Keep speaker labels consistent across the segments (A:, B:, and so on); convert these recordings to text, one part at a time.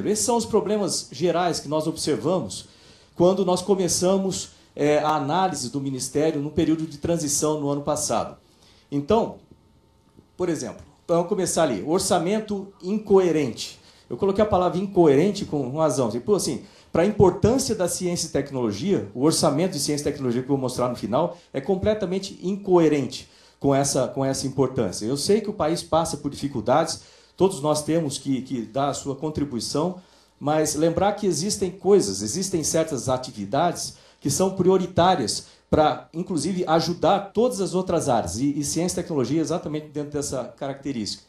A: Esses são os problemas gerais que nós observamos quando nós começamos a análise do Ministério no período de transição no ano passado. Então, por exemplo, vamos começar ali, orçamento incoerente. Eu coloquei a palavra incoerente com razão. Tipo assim, para a importância da ciência e tecnologia, o orçamento de ciência e tecnologia que eu vou mostrar no final é completamente incoerente com essa importância. Eu sei que o país passa por dificuldades, todos nós temos que dar a sua contribuição, mas lembrar que existem coisas, existem certas atividades que são prioritárias para, inclusive, ajudar todas as outras áreas. E ciência e tecnologia exatamente dentro dessa característica.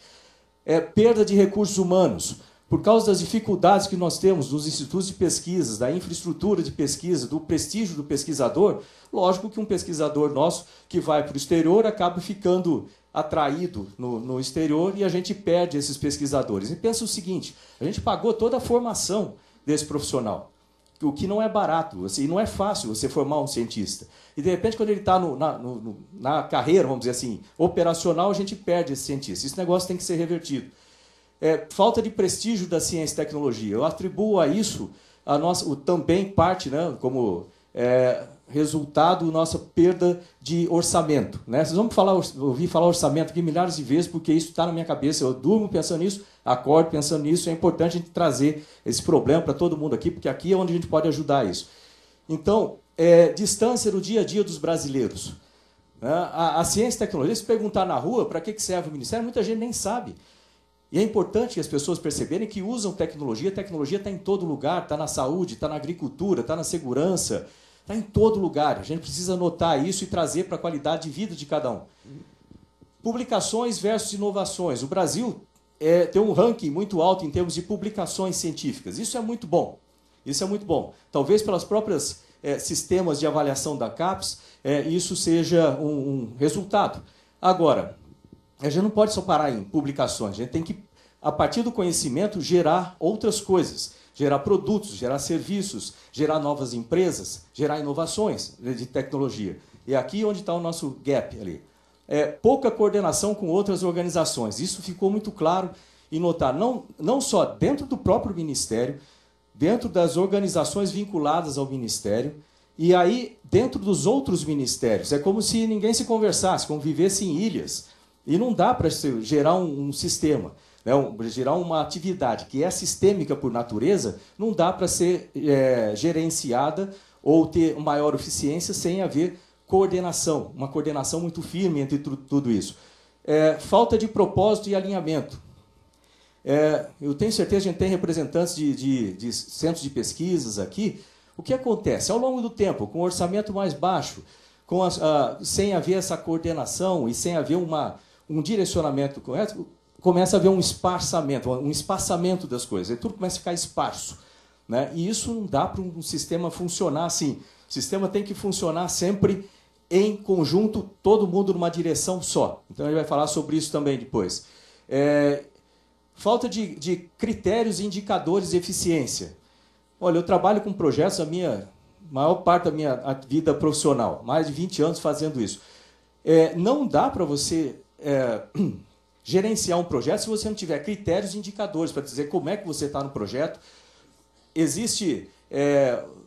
A: Perda de recursos humanos. Por causa das dificuldades que nós temos nos institutos de pesquisas, da infraestrutura de pesquisa, do prestígio do pesquisador, lógico que um pesquisador nosso que vai para o exterior acaba ficando atraído no exterior e a gente perde esses pesquisadores. E pensa o seguinte, a gente pagou toda a formação desse profissional, o que não é barato, assim, não é fácil você formar um cientista. E, de repente, quando ele está na carreira, vamos dizer assim, operacional, a gente perde esse cientista. Esse negócio tem que ser revertido. Falta de prestígio da ciência e tecnologia. Eu atribuo a isso também parte, né, como resultado da nossa perda de orçamento. Né? Vocês vão ouvir falar orçamento aqui milhares de vezes, porque isso está na minha cabeça. Eu durmo pensando nisso, acordo pensando nisso. É importante a gente trazer esse problema para todo mundo aqui, porque aqui é onde a gente pode ajudar isso. Então, distância no dia a dia dos brasileiros. A ciência e tecnologia, se perguntar na rua para que serve o Ministério, muita gente nem sabe. E é importante que as pessoas perceberem que usam tecnologia. A tecnologia está em todo lugar, está na saúde, está na agricultura, está na segurança, está em todo lugar. A gente precisa notar isso e trazer para a qualidade de vida de cada um. Publicações versus inovações. O Brasil tem um ranking muito alto em termos de publicações científicas. Isso é muito bom. Isso é muito bom. Talvez pelas próprias sistemas de avaliação da CAPES, isso seja um resultado. Agora, a gente não pode só parar em publicações, a gente tem que, a partir do conhecimento, gerar outras coisas, gerar produtos, gerar serviços, gerar novas empresas, gerar inovações de tecnologia. E aqui onde está o nosso gap ali. Pouca coordenação com outras organizações. Isso ficou muito claro e notar, não só dentro do próprio Ministério, dentro das organizações vinculadas ao Ministério, e aí dentro dos outros ministérios. É como se ninguém se conversasse, como vivesse em ilhas. E não dá para gerar um sistema, né, gerar uma atividade que é sistêmica por natureza, não dá para ser gerenciada ou ter maior eficiência sem haver coordenação, uma coordenação muito firme entre tudo isso. Falta de propósito e alinhamento. Eu tenho certeza que a gente tem representantes de centros de pesquisas aqui. O que acontece? Ao longo do tempo, com um orçamento mais baixo, sem haver essa coordenação e sem haver um direcionamento correto, começa a haver um espaçamento das coisas. Tudo começa a ficar esparso. Né? E isso não dá para um sistema funcionar assim. O sistema tem que funcionar sempre em conjunto, todo mundo numa direção só. Então, a gente vai falar sobre isso também depois. Falta de critérios e indicadores de eficiência. Olha, eu trabalho com projetos a maior parte da minha vida profissional, mais de 20 anos fazendo isso. Não dá para você gerenciar um projeto se você não tiver critérios e indicadores para dizer como é que você está no projeto. Existe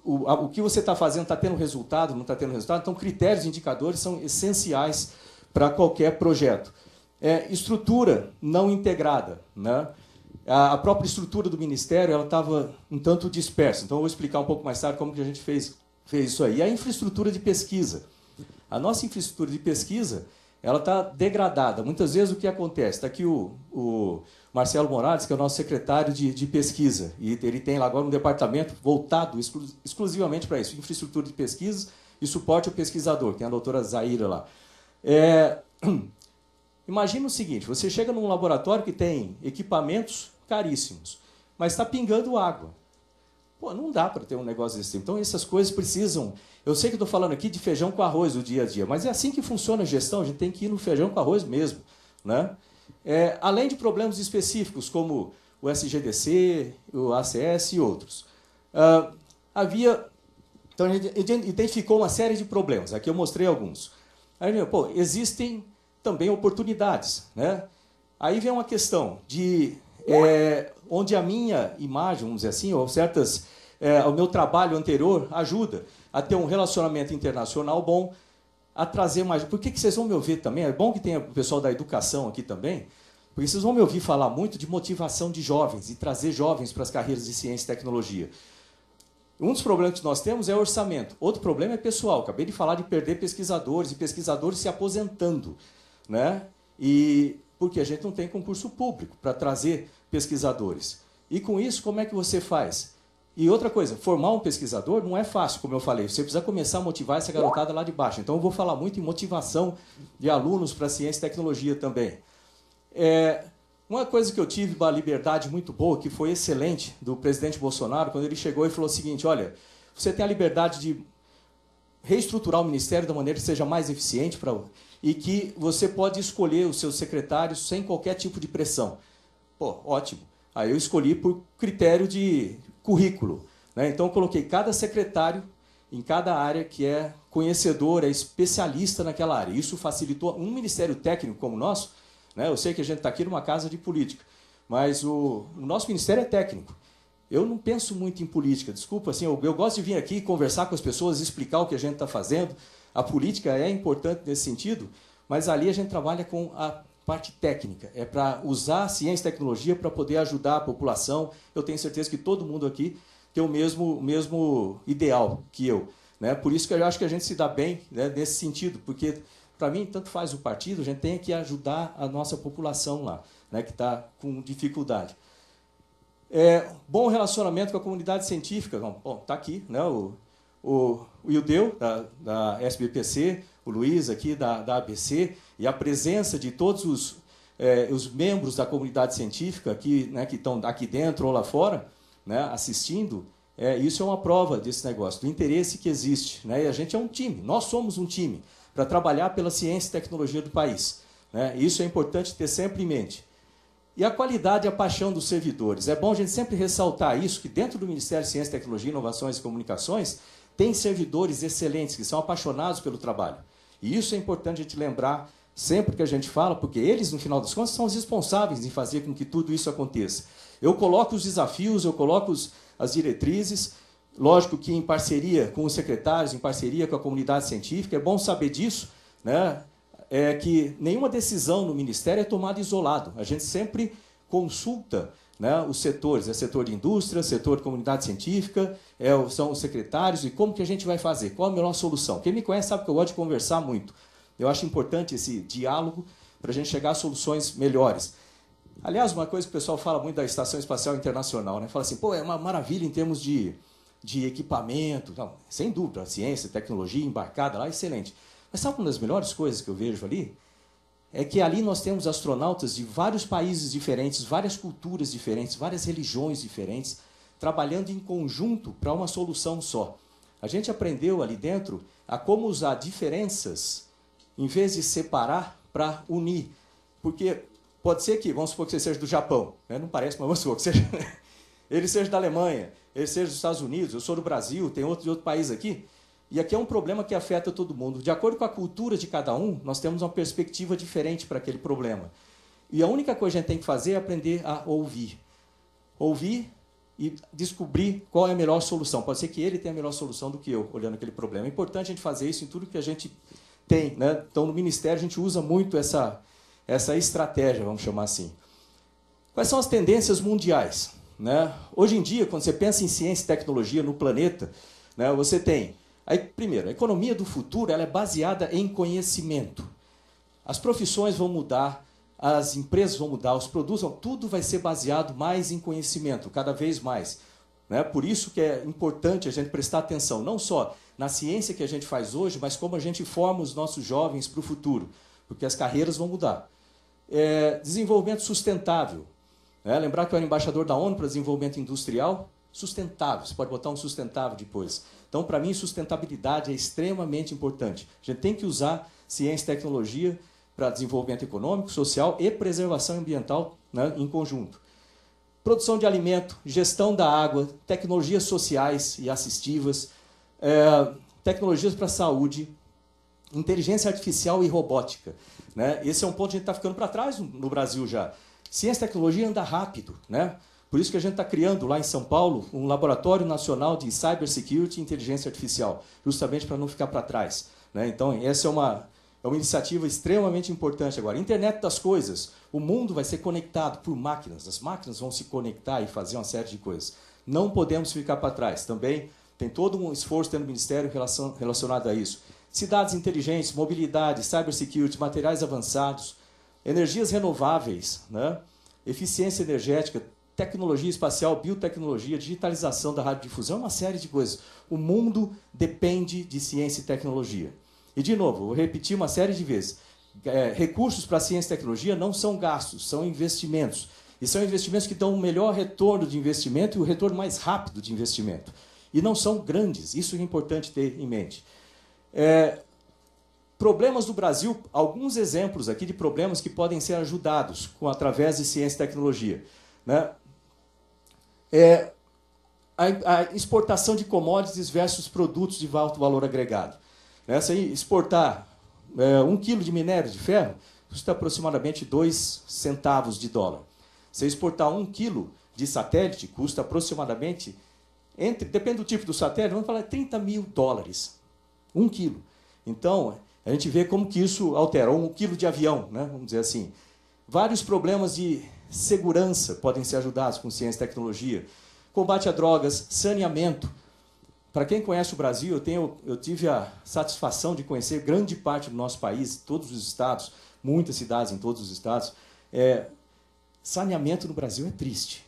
A: o que você está fazendo, está tendo resultado, não está tendo resultado. Então, critérios e indicadores são essenciais para qualquer projeto. Estrutura não integrada. Né? A própria estrutura do Ministério estava um tanto dispersa. Então, eu vou explicar um pouco mais tarde como que a gente fez isso aí. E a infraestrutura de pesquisa. A nossa infraestrutura de pesquisa ela está degradada. Muitas vezes o que acontece? Está aqui o Marcelo Morales, que é o nosso secretário de pesquisa, e ele tem lá agora um departamento voltado exclusivamente para isso, infraestrutura de pesquisa e suporte ao pesquisador, tem a doutora Zaira lá. Imagina o seguinte, você chega num laboratório que tem equipamentos caríssimos, mas está pingando água. Pô, não dá para ter um negócio desse tipo. Então, essas coisas precisam... Eu sei que estou falando aqui de feijão com arroz do dia a dia, mas é assim que funciona a gestão, a gente tem que ir no feijão com arroz mesmo. Né? Além de problemas específicos, como o SGDC, o ACS e outros. Então, a gente identificou uma série de problemas. Aqui eu mostrei alguns. Aí, existem também oportunidades. Né? Aí vem uma questão de onde a minha imagem, vamos dizer assim, ou o meu trabalho anterior ajuda a ter um relacionamento internacional bom, a trazer mais... Por que vocês vão me ouvir também? É bom que tenha o pessoal da educação aqui também, porque vocês vão me ouvir falar muito de motivação de jovens e trazer jovens para as carreiras de ciência e tecnologia. Um dos problemas que nós temos é orçamento. Outro problema é pessoal. Acabei de falar de perder pesquisadores e pesquisadores se aposentando, né? E porque a gente não tem concurso público para trazer pesquisadores. E com isso, como é que você faz? E outra coisa, formar um pesquisador não é fácil, como eu falei. Você precisa começar a motivar essa garotada lá de baixo. Então, eu vou falar muito em motivação de alunos para ciência e tecnologia também. Uma coisa que eu tive uma liberdade muito boa, que foi excelente, do presidente Bolsonaro, quando ele chegou e falou o seguinte: olha, você tem a liberdade de reestruturar o Ministério da maneira que seja mais eficiente e que você pode escolher os seus secretários sem qualquer tipo de pressão. Pô, ótimo. Aí eu escolhi por critério de currículo, né? Então, eu coloquei cada secretário em cada área que é conhecedor, é especialista naquela área. Isso facilitou um ministério técnico como o nosso, né? Eu sei que a gente está aqui numa casa de política, mas o nosso ministério é técnico. Eu não penso muito em política, desculpa, assim, eu gosto de vir aqui conversar com as pessoas, explicar o que a gente está fazendo. A política é importante nesse sentido, mas ali a gente trabalha com a parte técnica, é para usar a ciência e tecnologia para poder ajudar a população. Eu tenho certeza que todo mundo aqui tem o mesmo ideal que eu, né? Por isso que eu acho que a gente se dá bem, né, nesse sentido, porque, para mim, tanto faz o partido, a gente tem que ajudar a nossa população lá, né, que está com dificuldade. Bom relacionamento com a comunidade científica. Bom, está aqui, né, o Ildeu, da SBPC, o Luiz aqui da ABC, e a presença de todos os membros da comunidade científica aqui, né, que estão aqui dentro ou lá fora, né, assistindo, isso é uma prova desse negócio, do interesse que existe, né, e a gente é um time, nós somos um time para trabalhar pela ciência e tecnologia do país, né, e isso é importante ter sempre em mente. E a qualidade e a paixão dos servidores. É bom a gente sempre ressaltar isso, que dentro do Ministério de Ciência, Tecnologia, Inovações e Comunicações, tem servidores excelentes, que são apaixonados pelo trabalho. E isso é importante a gente lembrar sempre que a gente fala, porque eles, no final das contas, são os responsáveis em fazer com que tudo isso aconteça. Eu coloco os desafios, eu coloco as diretrizes, lógico que em parceria com os secretários, em parceria com a comunidade científica, é bom saber disso, né? Que nenhuma decisão no Ministério é tomada isolado. A gente sempre consulta, né, os setores, setor de indústria, setor de comunidade científica, são os secretários, e como que a gente vai fazer, qual a melhor solução. Quem me conhece sabe que eu gosto de conversar muito. Eu acho importante esse diálogo para a gente chegar a soluções melhores. Aliás, uma coisa que o pessoal fala muito da Estação Espacial Internacional, né? Fala assim, pô, é uma maravilha em termos de equipamento. Não, sem dúvida, a ciência, a tecnologia embarcada lá, excelente. Mas sabe uma das melhores coisas que eu vejo ali? É que ali nós temos astronautas de vários países diferentes, várias culturas diferentes, várias religiões diferentes, trabalhando em conjunto para uma solução só. A gente aprendeu ali dentro a como usar diferenças, em vez de separar, para unir. Porque pode ser que, vamos supor que você seja do Japão, né? Não parece, mas vamos supor que seja, ele seja da Alemanha, ele seja dos Estados Unidos, eu sou do Brasil, tem outro de outro país aqui. E aqui é um problema que afeta todo mundo. De acordo com a cultura de cada um, nós temos uma perspectiva diferente para aquele problema. E a única coisa que a gente tem que fazer é aprender a ouvir. Ouvir e descobrir qual é a melhor solução. Pode ser que ele tenha a melhor solução do que eu, olhando aquele problema. É importante a gente fazer isso em tudo que a gente tem, né? Então, no Ministério, a gente usa muito essa estratégia, vamos chamar assim. Quais são as tendências mundiais, né? Hoje em dia, quando você pensa em ciência e tecnologia no planeta, né, você tem... Aí, primeiro, a economia do futuro ela é baseada em conhecimento. As profissões vão mudar, as empresas vão mudar, os produtos, tudo vai ser baseado mais em conhecimento, cada vez mais, né? Por isso que é importante a gente prestar atenção, não só na ciência que a gente faz hoje, mas como a gente forma os nossos jovens para o futuro, porque as carreiras vão mudar. Desenvolvimento sustentável. Né? Lembrar que eu era embaixador da ONU para desenvolvimento industrial, sustentável, você pode botar um sustentável depois. Então, para mim, sustentabilidade é extremamente importante. A gente tem que usar ciência e tecnologia para desenvolvimento econômico, social e preservação ambiental, né, em conjunto. Produção de alimento, gestão da água, tecnologias sociais e assistivas, tecnologias para a saúde, inteligência artificial e robótica. Né? Esse é um ponto que a gente está ficando para trás no Brasil já. Ciência e tecnologia anda rápido, né? Por isso que a gente está criando lá em São Paulo um Laboratório Nacional de Cybersecurity e Inteligência Artificial, justamente para não ficar para trás, né? Então, essa é uma iniciativa extremamente importante agora. Internet das coisas. O mundo vai ser conectado por máquinas. As máquinas vão se conectar e fazer uma série de coisas. Não podemos ficar para trás. Também tem todo um esforço dentro do Ministério relacionado a isso. Cidades inteligentes, mobilidade, cybersecurity, materiais avançados, energias renováveis, né? Eficiência energética, tecnologia espacial, biotecnologia, digitalização da radiodifusão, uma série de coisas. O mundo depende de ciência e tecnologia. E, de novo, vou repetir uma série de vezes. Recursos para ciência e tecnologia não são gastos, são investimentos. E são investimentos que dão um melhor retorno de investimento e o retorno mais rápido de investimento. E não são grandes, isso é importante ter em mente. Problemas do Brasil, alguns exemplos aqui de problemas que podem ser ajudados através de ciência e tecnologia, né? A exportação de commodities versus produtos de alto valor agregado. Essa aí, exportar 1 quilo de minério de ferro custa aproximadamente 2 centavos de dólar. Se exportar 1 quilo de satélite, custa aproximadamente, depende do tipo do satélite, vamos falar $30 mil. 1 quilo. Então, a gente vê como que isso altera. 1 quilo de avião, né? Vamos dizer assim. Vários problemas de segurança podem ser ajudados com ciência e tecnologia. Combate a drogas, saneamento. Para quem conhece o Brasil, eu tive a satisfação de conhecer grande parte do nosso país, todos os estados, muitas cidades em todos os estados. Saneamento no Brasil é triste,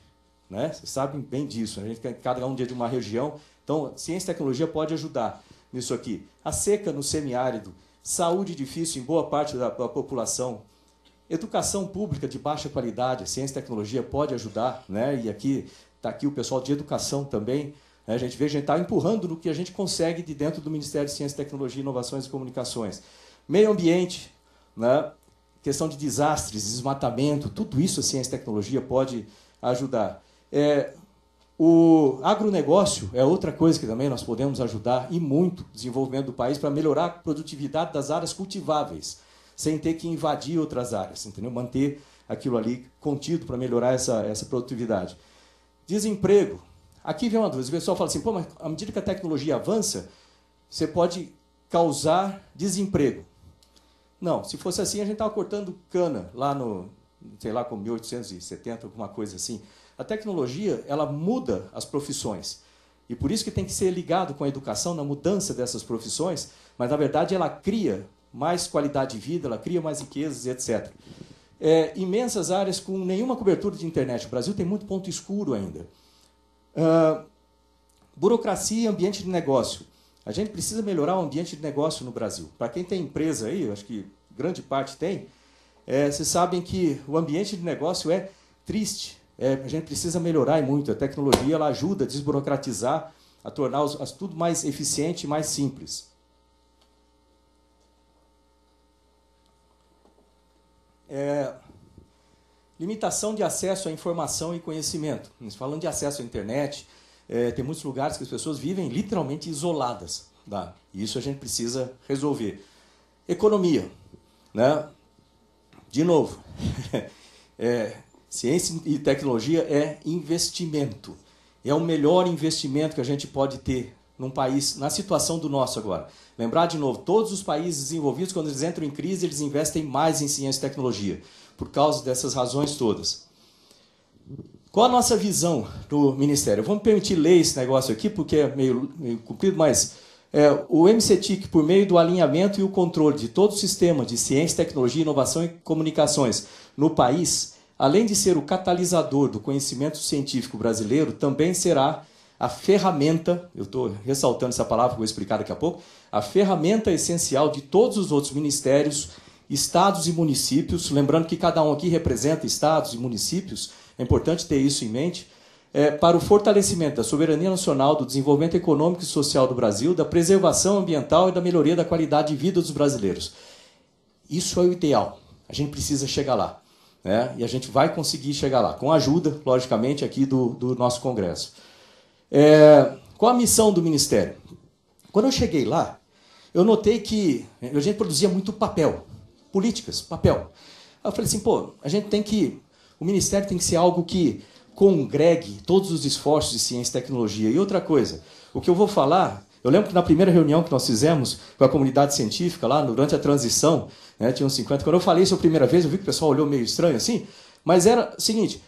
A: né? Vocês sabem bem disso. A gente, cada um dia de uma região. Então, ciência e tecnologia pode ajudar nisso aqui. A seca no semiárido, saúde difícil em boa parte da população, educação pública de baixa qualidade, a ciência e tecnologia pode ajudar, né? E aqui está aqui o pessoal de educação também. A gente está empurrando no que a gente consegue de dentro do Ministério de Ciência, Tecnologia, Inovações e Comunicações. Meio ambiente, né? Questão de desastres, desmatamento, tudo isso a ciência e tecnologia pode ajudar. O agronegócio é outra coisa que também nós podemos ajudar, e muito, o desenvolvimento do país para melhorar a produtividade das áreas cultiváveis, sem ter que invadir outras áreas, entendeu? Manter aquilo ali contido para melhorar essa produtividade. Desemprego. Aqui vem uma dúvida. O pessoal fala assim, pô, mas à medida que a tecnologia avança, você pode causar desemprego. Não, se fosse assim, a gente estava cortando cana lá no, sei lá, com 1870, alguma coisa assim. A tecnologia, ela muda as profissões. E por isso que tem que ser ligado com a educação na mudança dessas profissões, mas, na verdade, ela cria mais qualidade de vida, ela cria mais riquezas, etc. Imensas áreas com nenhuma cobertura de internet. O Brasil tem muito ponto escuro ainda. Burocracia e ambiente de negócio. A gente precisa melhorar o ambiente de negócio no Brasil. Para quem tem empresa aí, eu acho que grande parte tem, vocês sabem que o ambiente de negócio é triste. A gente precisa melhorar muito. A tecnologia ela ajuda a desburocratizar, a tornar tudo mais eficiente e mais simples. Limitação de acesso à informação e conhecimento. Falando de acesso à internet, tem muitos lugares que as pessoas vivem literalmente isoladas. Tá? E isso a gente precisa resolver. Economia. Né? De novo, ciência e tecnologia é investimento. É o melhor investimento que a gente pode ter num país, na situação do nosso agora. Lembrar de novo, todos os países desenvolvidos, quando eles entram em crise, eles investem mais em ciência e tecnologia, por causa dessas razões todas. Qual a nossa visão do Ministério? Vamos permitir ler esse negócio aqui, porque é meio comprido, mas o MCTIC, por meio do alinhamento e o controle de todo o sistema de ciência, tecnologia, inovação e comunicações no país, além de ser o catalisador do conhecimento científico brasileiro, também será a ferramenta, eu estou ressaltando essa palavra que vou explicar daqui a pouco, a ferramenta essencial de todos os outros ministérios, estados e municípios, lembrando que cada um aqui representa estados e municípios, é importante ter isso em mente, para o fortalecimento da soberania nacional, do desenvolvimento econômico e social do Brasil, da preservação ambiental e da melhoria da qualidade de vida dos brasileiros. Isso é o ideal. A gente precisa chegar lá. Né? E a gente vai conseguir chegar lá, com a ajuda, logicamente, aqui do nosso Congresso. Qual a missão do Ministério? Quando eu cheguei lá, eu notei que a gente produzia muito papel, políticas, papel. Eu falei assim, pô, a gente tem que O Ministério tem que ser algo que congregue todos os esforços de ciência e tecnologia. E outra coisa, o que eu vou falar, eu lembro que na primeira reunião que nós fizemos com a comunidade científica, lá durante a transição, né, tinha uns 50, quando eu falei isso a primeira vez, eu vi que o pessoal olhou meio estranho assim, mas era o seguinte,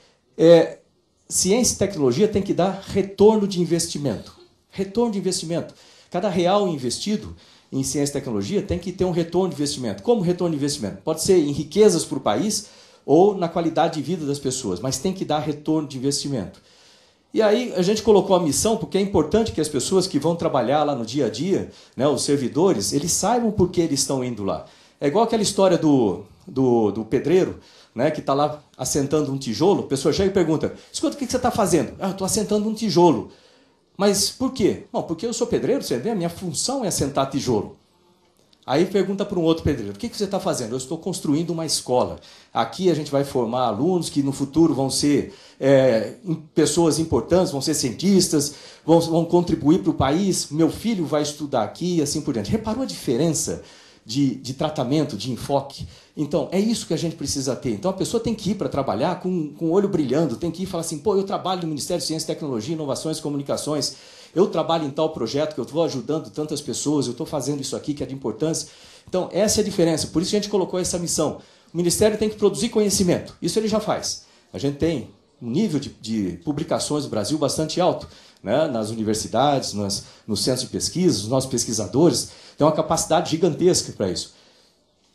A: ciência e tecnologia tem que dar retorno de investimento. Retorno de investimento. Cada real investido em ciência e tecnologia tem que ter um retorno de investimento. Como retorno de investimento? Pode ser em riquezas para o país ou na qualidade de vida das pessoas, mas tem que dar retorno de investimento. E aí a gente colocou a missão, porque é importante que as pessoas que vão trabalhar lá no dia a dia, né, os servidores, eles saibam por que eles estão indo lá. É igual aquela história do pedreiro, né, que está lá assentando um tijolo, a pessoa chega e pergunta, escuta, o que você está fazendo? Ah, eu estou assentando um tijolo. Mas por quê? Bom, porque eu sou pedreiro, você vê, a minha função é assentar tijolo. Aí pergunta para um outro pedreiro, o que você está fazendo? Eu estou construindo uma escola. Aqui a gente vai formar alunos que no futuro vão ser pessoas importantes, vão ser cientistas, vão contribuir para o país, meu filho vai estudar aqui e assim por diante. Reparou a diferença de tratamento, de enfoque? Então, é isso que a gente precisa ter. Então, a pessoa tem que ir para trabalhar com o olho brilhando, tem que ir e falar assim, pô, eu trabalho no Ministério de Ciência, Tecnologia, Inovações e Comunicações, eu trabalho em tal projeto que eu estou ajudando tantas pessoas, eu estou fazendo isso aqui que é de importância. Então, essa é a diferença. Por isso a gente colocou essa missão. O Ministério tem que produzir conhecimento. Isso ele já faz. A gente tem um nível de publicações no Brasil bastante alto, né? Nas universidades, nos centros de pesquisa, os nossos pesquisadores têm uma capacidade gigantesca para isso.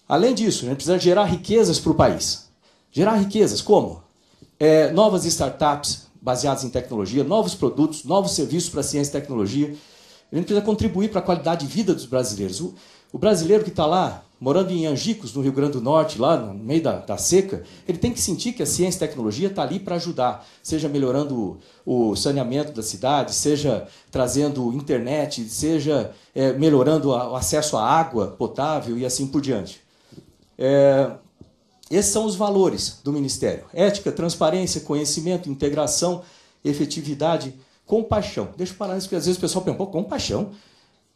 A: Além disso, a gente precisa gerar riquezas para o país. Gerar riquezas como? Novas startups baseadas em tecnologia, novos produtos, novos serviços para a ciência e tecnologia. A gente precisa contribuir para a qualidade de vida dos brasileiros. O brasileiro que está lá, morando em Angicos, no Rio Grande do Norte, lá no meio da seca, ele tem que sentir que a ciência e tecnologia está ali para ajudar, seja melhorando o saneamento da cidade, seja trazendo internet, seja melhorando o acesso à água potável e assim por diante. Esses são os valores do Ministério. Ética, transparência, conhecimento, integração, efetividade, compaixão. Deixa eu parar isso, porque às vezes o pessoal pensa, pô, compaixão?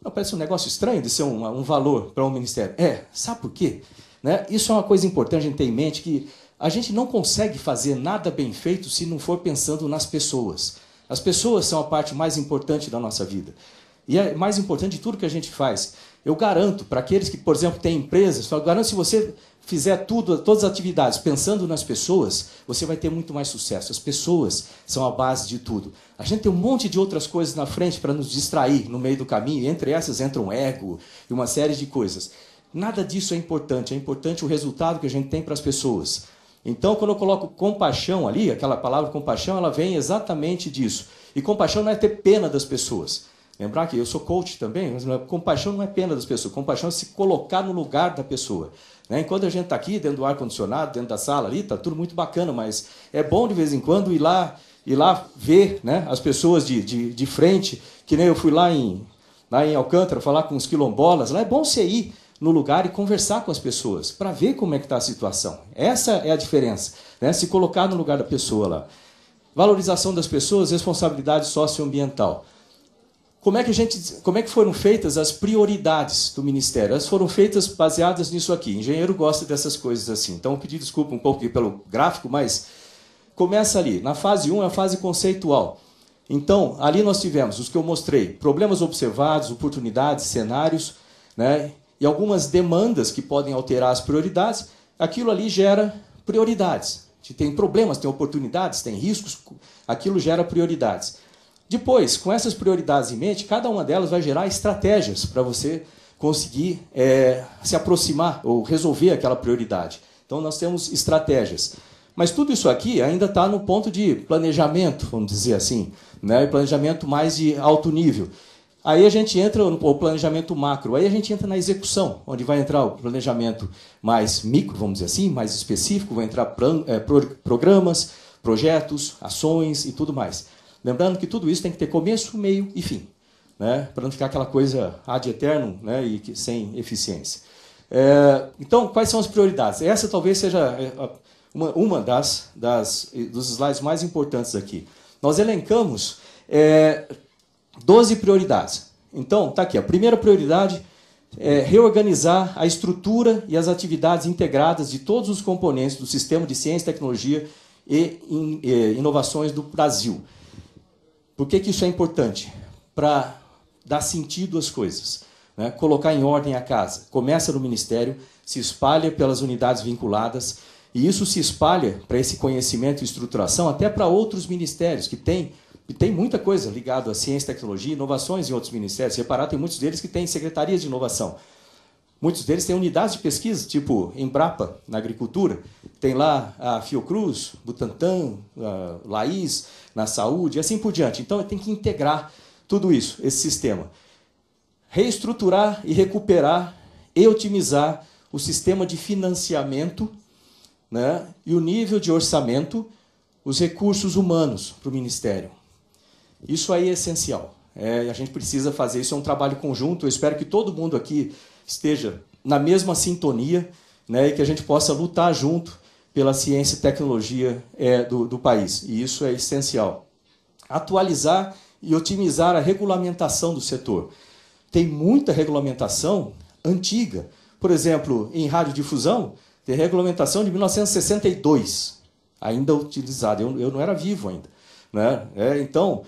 A: Não, parece um negócio estranho de ser um valor para um ministério. Sabe por quê? Né? Isso é uma coisa importante a gente ter em mente, que a gente não consegue fazer nada bem feito se não for pensando nas pessoas. As pessoas são a parte mais importante da nossa vida. E é mais importante de tudo que a gente faz. Eu garanto, para aqueles que, por exemplo, têm empresas, eu garanto que se você fizer todas as atividades pensando nas pessoas, você vai ter muito mais sucesso. As pessoas são a base de tudo. A gente tem um monte de outras coisas na frente para nos distrair no meio do caminho, e entre essas entra um ego e uma série de coisas. Nada disso é importante o resultado que a gente tem para as pessoas. Então, quando eu coloco compaixão ali, aquela palavra compaixão, ela vem exatamente disso. E compaixão não é ter pena das pessoas. Lembrar que eu sou coach também, mas compaixão não é pena das pessoas, compaixão é se colocar no lugar da pessoa. Enquanto a gente está aqui, dentro do ar-condicionado, dentro da sala ali, está tudo muito bacana, mas é bom de vez em quando ir lá ver, né, as pessoas de frente, que nem eu fui lá em Alcântara falar com os quilombolas. Lá é bom você ir no lugar e conversar com as pessoas, para ver como é que está a situação. Essa é a diferença, né? Se colocar no lugar da pessoa lá. Valorização das pessoas, responsabilidade socioambiental. Como é que foram feitas as prioridades do Ministério? Elas foram feitas baseadas nisso aqui. Engenheiro gosta dessas coisas assim. Então, eu pedi desculpa um pouco pelo gráfico, mas começa ali. Na fase 1 é a fase conceitual. Então, ali nós tivemos os que eu mostrei. Problemas observados, oportunidades, cenários, né, e algumas demandas que podem alterar as prioridades. Aquilo ali gera prioridades. Tem problemas, tem oportunidades, tem riscos. Aquilo gera prioridades. Depois, com essas prioridades em mente, cada uma delas vai gerar estratégias para você conseguir se aproximar ou resolver aquela prioridade. Então, nós temos estratégias. Mas tudo isso aqui ainda está no ponto de planejamento, vamos dizer assim, né? Planejamento mais de alto nível. Aí a gente entra no planejamento macro, aí a gente entra na execução, onde vai entrar o planejamento mais micro, vamos dizer assim, mais específico, vai entrar programas, projetos, ações e tudo mais. Lembrando que tudo isso tem que ter começo, meio e fim, né? Para não ficar aquela coisa ad eternum, né? E sem eficiência. Então, quais são as prioridades? Essa talvez seja uma dos slides mais importantes aqui. Nós elencamos 12 prioridades. Então, está aqui. A primeira prioridade é reorganizar a estrutura e as atividades integradas de todos os componentes do sistema de ciência, tecnologia, e inovações do Brasil. Por que isso é importante? Para dar sentido às coisas, né? Colocar em ordem a casa. Começa no Ministério, se espalha pelas unidades vinculadas, e isso se espalha para esse conhecimento e estruturação até para outros ministérios, que tem muita coisa ligada à ciência, tecnologia e inovações em outros ministérios. Se reparar, tem muitos deles que têm secretarias de inovação. Muitos deles têm unidades de pesquisa, tipo Embrapa, na agricultura. Tem lá a Fiocruz, Butantan, a Laís, na saúde, e assim por diante. Então, tem que integrar tudo isso, esse sistema. Reestruturar e recuperar e otimizar o sistema de financiamento, né, e o nível de orçamento, os recursos humanos para o Ministério. Isso aí é essencial. A gente precisa fazer isso, é um trabalho conjunto. Eu espero que todo mundo aqui esteja na mesma sintonia, né, e que a gente possa lutar junto pela ciência e tecnologia do país. E isso é essencial. Atualizar e otimizar a regulamentação do setor. Tem muita regulamentação antiga. Por exemplo, em radiodifusão, tem regulamentação de 1962, ainda utilizada. Eu não era vivo ainda, né? Então,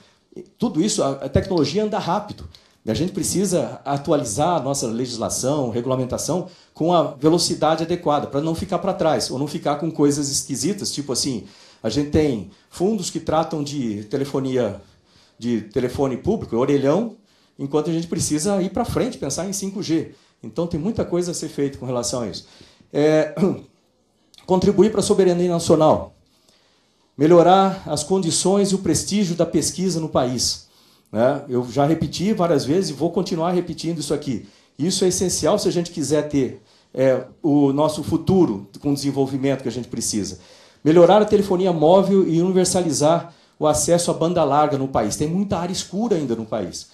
A: tudo isso, a tecnologia anda rápido. A gente precisa atualizar a nossa legislação, regulamentação, com a velocidade adequada, para não ficar para trás, ou não ficar com coisas esquisitas, tipo assim, a gente tem fundos que tratam de telefone público, orelhão, enquanto a gente precisa ir para frente, pensar em 5G. Então, tem muita coisa a ser feita com relação a isso. Contribuir para a soberania nacional. Melhorar as condições e o prestígio da pesquisa no país. Eu já repeti várias vezes e vou continuar repetindo isso aqui. Isso é essencial se a gente quiser ter o nosso futuro com o desenvolvimento que a gente precisa. Melhorar a telefonia móvel e universalizar o acesso à banda larga no país. Tem muita área escura ainda no país.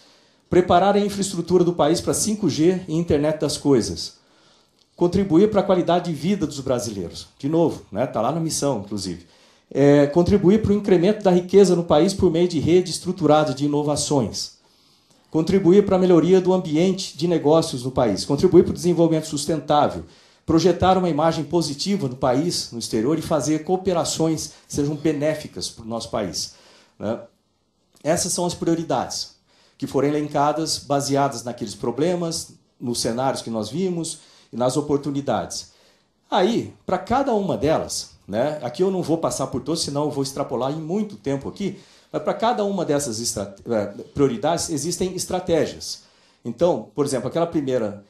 A: Preparar a infraestrutura do país para 5G e internet das coisas. Contribuir para a qualidade de vida dos brasileiros. De novo, está lá na missão, inclusive. Contribuir para o incremento da riqueza no país por meio de rede estruturada de inovações. Contribuir para a melhoria do ambiente de negócios no país. Contribuir para o desenvolvimento sustentável. Projetar uma imagem positiva no país, no exterior, e fazer cooperações que sejam benéficas para o nosso país. Essas são as prioridades que foram elencadas, baseadas naqueles problemas, nos cenários que nós vimos e nas oportunidades. Aí, para cada uma delas, aqui eu não vou passar por todos, senão eu vou extrapolar em muito tempo aqui, mas para cada uma dessas prioridades existem estratégias. Então, por exemplo, aquela primeira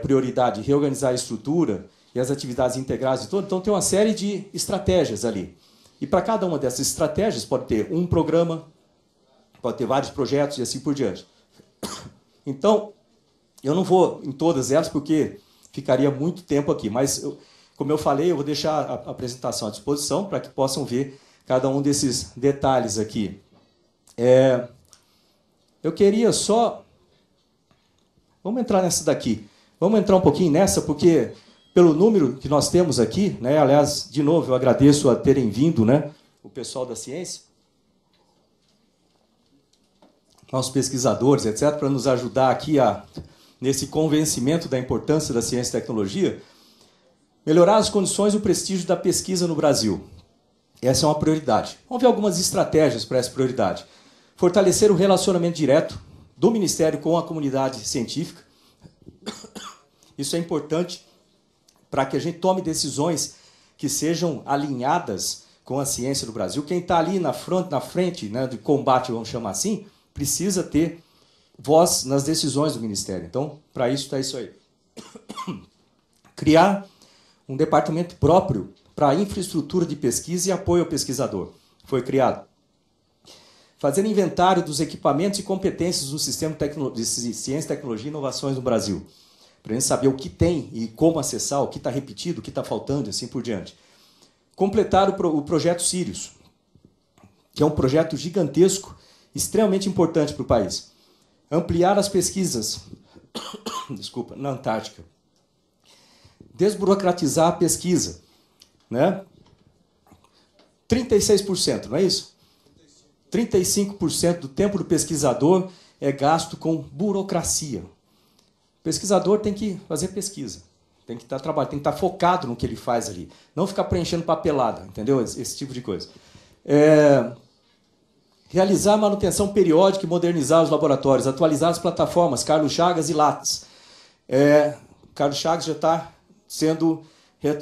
A: prioridade, reorganizar a estrutura e as atividades integradas e tudo, então tem uma série de estratégias ali. E para cada uma dessas estratégias pode ter um programa, pode ter vários projetos e assim por diante. Então, eu não vou em todas elas porque ficaria muito tempo aqui, mas, como eu falei, eu vou deixar a apresentação à disposição para que possam ver cada um desses detalhes aqui. Eu queria só... Vamos entrar nessa daqui. Vamos entrar um pouquinho nessa, porque pelo número que nós temos aqui, aliás, de novo, eu agradeço a terem vindo, o pessoal da ciência, nossos pesquisadores, etc., para nos ajudar aqui nesse convencimento da importância da ciência e tecnologia. Melhorar as condições e o prestígio da pesquisa no Brasil. Essa é uma prioridade. Vamos ver algumas estratégias para essa prioridade. Fortalecer o relacionamento direto do Ministério com a comunidade científica. Isso é importante para que a gente tome decisões que sejam alinhadas com a ciência do Brasil. Quem está ali na frente de combate, vamos chamar assim, precisa ter voz nas decisões do Ministério. Então, para isso está isso aí. Criar um departamento próprio para a infraestrutura de pesquisa e apoio ao pesquisador. Foi criado. Fazer inventário dos equipamentos e competências do sistema de ciência, tecnologia e inovações no Brasil. Para a gente saber o que tem e como acessar, o que está repetido, o que está faltando e assim por diante. Completar o projeto Sirius, que é um projeto gigantesco, extremamente importante para o país. Ampliar as pesquisas na Antártica. Desburocratizar a pesquisa. 36%, não é isso? 35% do tempo do pesquisador é gasto com burocracia. O pesquisador tem que fazer pesquisa. Tem que estar trabalhando, tem que estar focado no que ele faz ali. Não ficar preenchendo papelada, entendeu? Esse tipo de coisa. Realizar manutenção periódica e modernizar os laboratórios, atualizar as plataformas, Carlos Chagas e Lattes. Carlos Chagas já está sendo...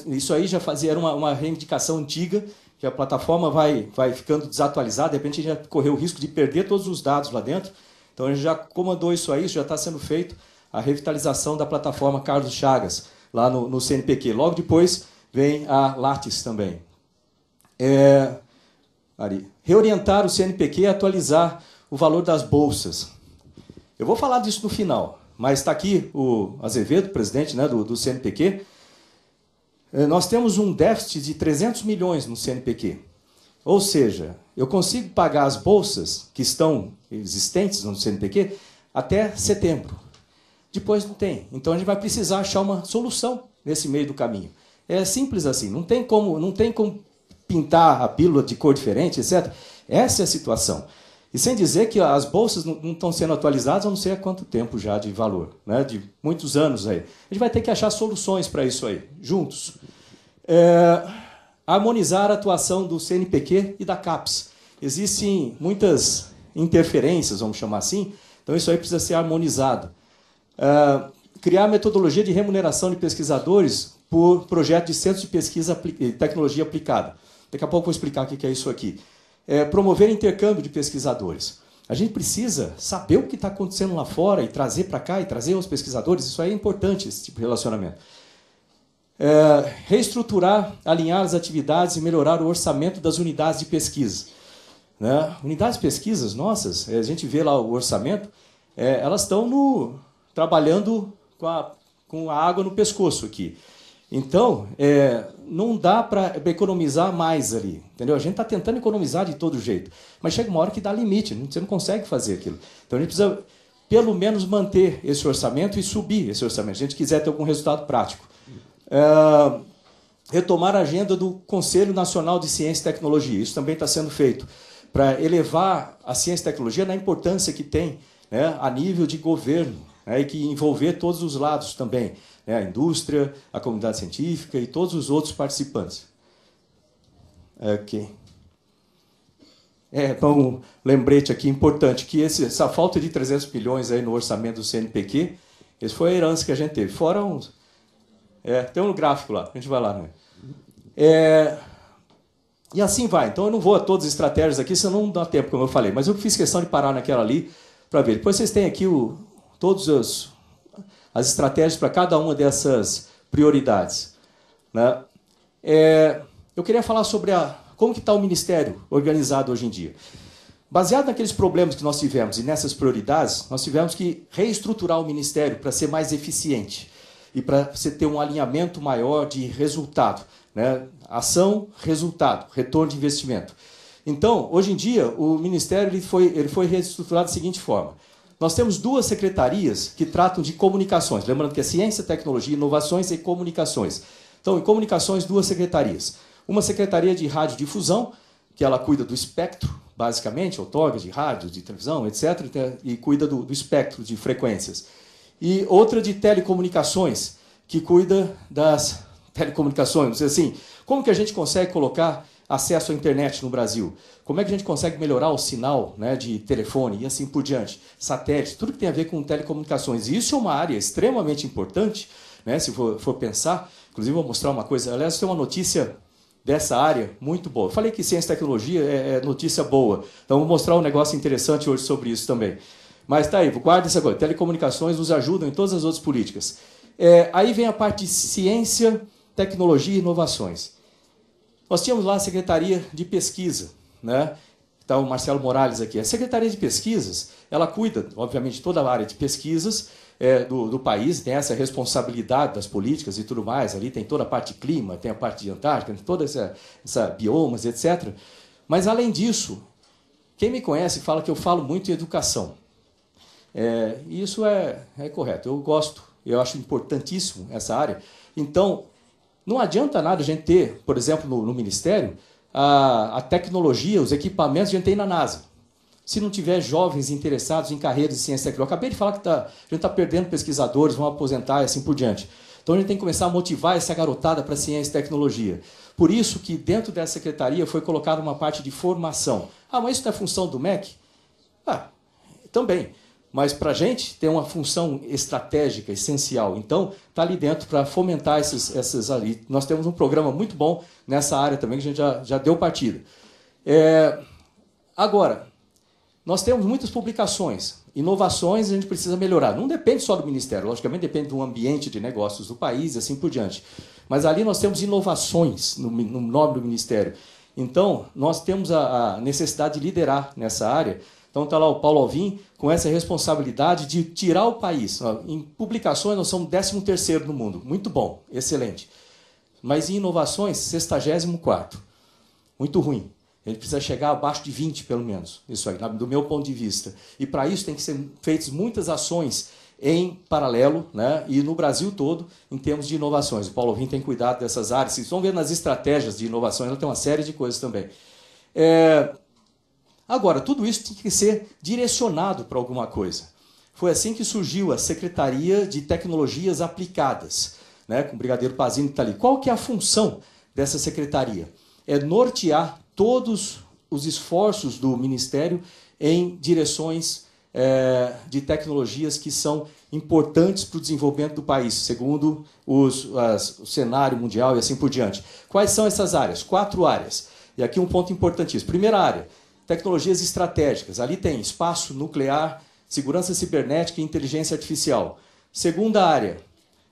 A: Isso aí já fazia, era uma reivindicação antiga, que a plataforma vai ficando desatualizada, de repente a gente já correu o risco de perder todos os dados lá dentro. Então a gente já comandou isso aí, isso já está sendo feito, a revitalização da plataforma Carlos Chagas, lá no CNPq. Logo depois vem a Lattes também. Reorientar o CNPq e atualizar o valor das bolsas. Eu vou falar disso no final, mas está aqui o Azevedo, presidente, né, do CNPq. Nós temos um déficit de 300 milhões no CNPq. Ou seja, eu consigo pagar as bolsas que estão existentes no CNPq até setembro. Depois não tem. Então a gente vai precisar achar uma solução nesse meio do caminho. É simples assim, não tem como pintar a pílula de cor diferente, etc. Essa é a situação. E sem dizer que as bolsas não estão sendo atualizadas há não sei há quanto tempo já de valor, né? De muitos anos aí. A gente vai ter que achar soluções para isso aí, juntos. Harmonizar a atuação do CNPq e da CAPES. Existem muitas interferências, vamos chamar assim, então isso aí precisa ser harmonizado. Criar metodologia de remuneração de pesquisadores por projeto de centros de pesquisa e tecnologia aplicada. Daqui a pouco eu vou explicar o que é isso aqui. Promover intercâmbio de pesquisadores. A gente precisa saber o que está acontecendo lá fora e trazer para cá, e trazer os pesquisadores. Isso aí é importante, esse tipo de relacionamento. Reestruturar, alinhar as atividades e melhorar o orçamento das unidades de pesquisa. Né? Unidades de pesquisas nossas, a gente vê lá o orçamento, elas estão trabalhando com a água no pescoço aqui. Então, não dá para economizar mais ali. Entendeu? A gente está tentando economizar de todo jeito, mas chega uma hora que dá limite, você não consegue fazer aquilo. Então, a gente precisa, pelo menos, manter esse orçamento e subir esse orçamento, se a gente quiser ter algum resultado prático. Retomar a agenda do Conselho Nacional de Ciência e Tecnologia. Isso também está sendo feito para elevar a ciência e tecnologia na importância que tem, né, a nível de governo, né, e que envolver todos os lados também, né, a indústria, a comunidade científica e todos os outros participantes. Um lembrete aqui importante, que essa falta de 300 milhões aí no orçamento do CNPq, esse foi a herança que a gente teve. Fora uns... tem um gráfico lá, a gente vai lá. Né? E assim vai. Então eu não vou a todas as estratégias aqui, senão não dá tempo, como eu falei. Mas eu fiz questão de parar naquela ali para ver. Depois vocês têm aqui todas as estratégias para cada uma dessas prioridades. Né? Eu queria falar sobre como que está o Ministério organizado hoje em dia. Baseado naqueles problemas que nós tivemos e nessas prioridades, nós tivemos que reestruturar o Ministério para ser mais eficiente e para você ter um alinhamento maior de resultado. Né? Ação, resultado, retorno de investimento. Então, hoje em dia, o Ministério ele foi reestruturado da seguinte forma. Nós temos 2 secretarias que tratam de comunicações. Lembrando que é Ciência, Tecnologia, Inovações e Comunicações. Então, em comunicações, 2 secretarias. Uma secretaria de radiodifusão, que ela cuida do espectro, basicamente, outorgas de rádio, de televisão, etc., e cuida do espectro de frequências. E outra de telecomunicações, que cuida das telecomunicações. Não sei assim, como que a gente consegue colocar acesso à internet no Brasil? Como é que a gente consegue melhorar o sinal, né, de telefone e assim por diante? Satélite, tudo que tem a ver com telecomunicações. E isso é uma área extremamente importante, né, se for pensar. Inclusive, vou mostrar uma coisa. Aliás, tem uma notícia dessa área muito boa. Eu falei que ciência e tecnologia é notícia boa. Então, vou mostrar um negócio interessante hoje sobre isso também. Mas tá aí, guarda essa coisa. Telecomunicações nos ajudam em todas as outras políticas. Aí vem a parte de ciência, tecnologia e inovações. Nós tínhamos lá a Secretaria de Pesquisa, né? Está o Marcelo Morales aqui. A Secretaria de Pesquisas, ela cuida, obviamente, de toda a área de pesquisas do país, tem essa responsabilidade das políticas e tudo mais. Ali tem toda a parte de clima, tem a parte de Antártica, tem toda essa biomas, etc. Mas, além disso, quem me conhece fala que eu falo muito em educação. E isso é correto. Eu gosto, eu acho importantíssimo essa área. Então, não adianta nada a gente ter, por exemplo, no Ministério, a tecnologia, os equipamentos que a gente tem na NASA. Se não tiver jovens interessados em carreiras de ciência e tecnologia. Eu acabei de falar que a gente está perdendo pesquisadores, vão aposentar e assim por diante. Então a gente tem que começar a motivar essa garotada para ciência e tecnologia. Por isso que dentro dessa secretaria foi colocada uma parte de formação. Ah, mas isso não é função do MEC? Ah, também. Mas para a gente tem uma função estratégica, essencial. Então, está ali dentro para fomentar essas ali. Nós temos um programa muito bom nessa área também, que a gente já deu partida. Agora, nós temos muitas publicações, inovações a gente precisa melhorar. Não depende só do Ministério, logicamente depende do ambiente de negócios do país e assim por diante. Mas ali nós temos inovações no nome do Ministério. Então, nós temos a necessidade de liderar nessa área. Então está lá o Paulo Alvim com essa responsabilidade de tirar o país. Em publicações nós somos 13º no mundo. Muito bom, excelente. Mas em inovações, 64º. Muito ruim. A gente precisa chegar abaixo de 20, pelo menos. Isso aí, do meu ponto de vista. E para isso tem que ser feitas muitas ações em paralelo, né? E no Brasil todo, em termos de inovações. O Paulo Alvim tem cuidado dessas áreas. Vocês estão vendo nas estratégias de inovações, ela tem uma série de coisas também. Agora, tudo isso tem que ser direcionado para alguma coisa. Foi assim que surgiu a Secretaria de Tecnologias Aplicadas, né, com o Brigadeiro Pazini que está ali. Qual que é a função dessa secretaria? É nortear todos os esforços do Ministério em direções de tecnologias que são importantes para o desenvolvimento do país, segundo o cenário mundial e assim por diante. Quais são essas áreas? 4 áreas. E aqui um ponto importantíssimo. Primeira área, tecnologias estratégicas. Ali tem espaço nuclear, segurança cibernética e inteligência artificial. Segunda área,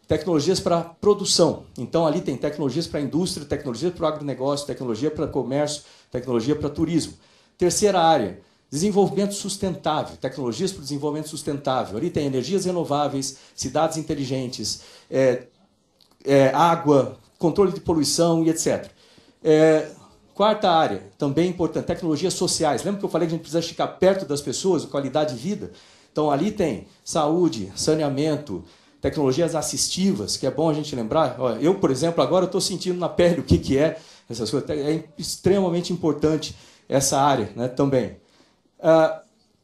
A: tecnologias para produção. Então, ali tem tecnologias para a indústria, tecnologia para o agronegócio, tecnologia para comércio, tecnologia para turismo. Terceira área, desenvolvimento sustentável, tecnologias para o desenvolvimento sustentável. Ali tem energias renováveis, cidades inteligentes, água, controle de poluição e etc. Quarta área, também importante, tecnologias sociais. Lembra que eu falei que a gente precisa ficar perto das pessoas, qualidade de vida? Então, ali tem saúde, saneamento, tecnologias assistivas, que é bom a gente lembrar. Eu, por exemplo, agora estou sentindo na pele o que é essas coisas. É extremamente importante essa área, né, também.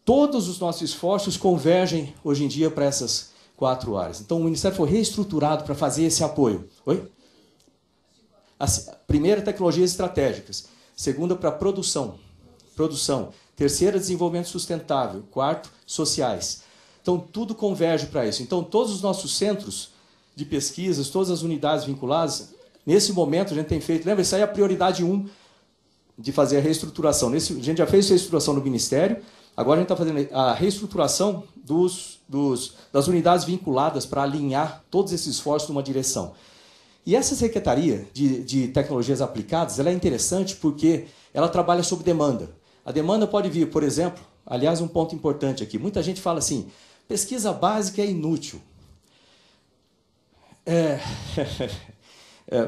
A: Todos os nossos esforços convergem, hoje em dia, para essas 4 áreas. Então, o Ministério foi reestruturado para fazer esse apoio. Oi? Primeira, tecnologias estratégicas. Segunda, para produção. Terceira, desenvolvimento sustentável. Quarto, sociais. Então, tudo converge para isso. Então, todos os nossos centros de pesquisas, todas as unidades vinculadas, nesse momento a gente tem feito... Lembra, isso aí é a prioridade 1 de fazer a reestruturação. A gente já fez a reestruturação no Ministério, agora a gente está fazendo a reestruturação das unidades vinculadas para alinhar todos esses esforços numa direção. E essa Secretaria de Tecnologias Aplicadas ela é interessante porque ela trabalha sob demanda. A demanda pode vir, por exemplo, aliás, um ponto importante aqui, muita gente fala assim, pesquisa básica é inútil.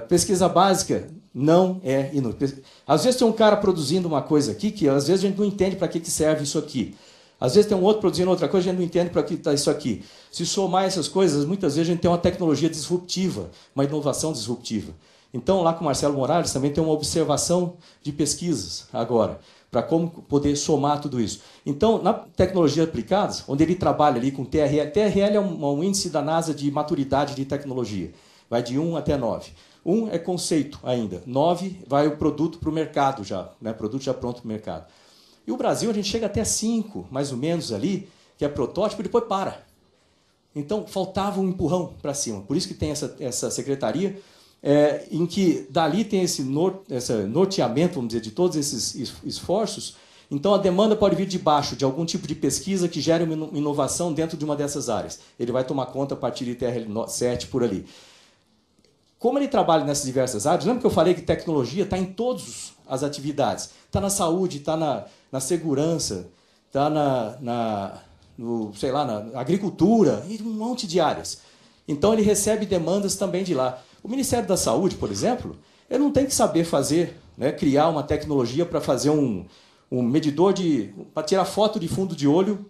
A: Pesquisa básica não é inútil. Às vezes tem um cara produzindo uma coisa aqui que às vezes a gente não entende para que serve isso aqui. Às vezes tem um outro produzindo outra coisa, a gente não entende para que está isso aqui. Se somar essas coisas, muitas vezes a gente tem uma tecnologia disruptiva, uma inovação disruptiva. Então, lá com o Marcelo Morales, também tem uma observação de pesquisas agora, para como poder somar tudo isso. Então, na tecnologia aplicadas, onde ele trabalha ali com TRL, TRL é um índice da NASA de maturidade de tecnologia. Vai de 1 até 9. 1 é conceito ainda. 9 vai o produto para o mercado já, né? Produto já pronto para o mercado. E o Brasil, a gente chega até 5, mais ou menos ali, que é protótipo, e depois para. Então, faltava um empurrão para cima. Por isso que tem essa secretaria, em que dali tem esse norteamento, vamos dizer, de todos esses esforços. Então, a demanda pode vir de baixo, de algum tipo de pesquisa que gere uma inovação dentro de uma dessas áreas. Ele vai tomar conta a partir de TRL7, por ali. Como ele trabalha nessas diversas áreas, lembra que eu falei que tecnologia está em todas as atividades? Está na saúde, está na segurança, está na agricultura, e um monte de áreas. Então, ele recebe demandas também de lá. O Ministério da Saúde, por exemplo, ele não tem que saber fazer, né, criar uma tecnologia para fazer um medidor para tirar foto de fundo de olho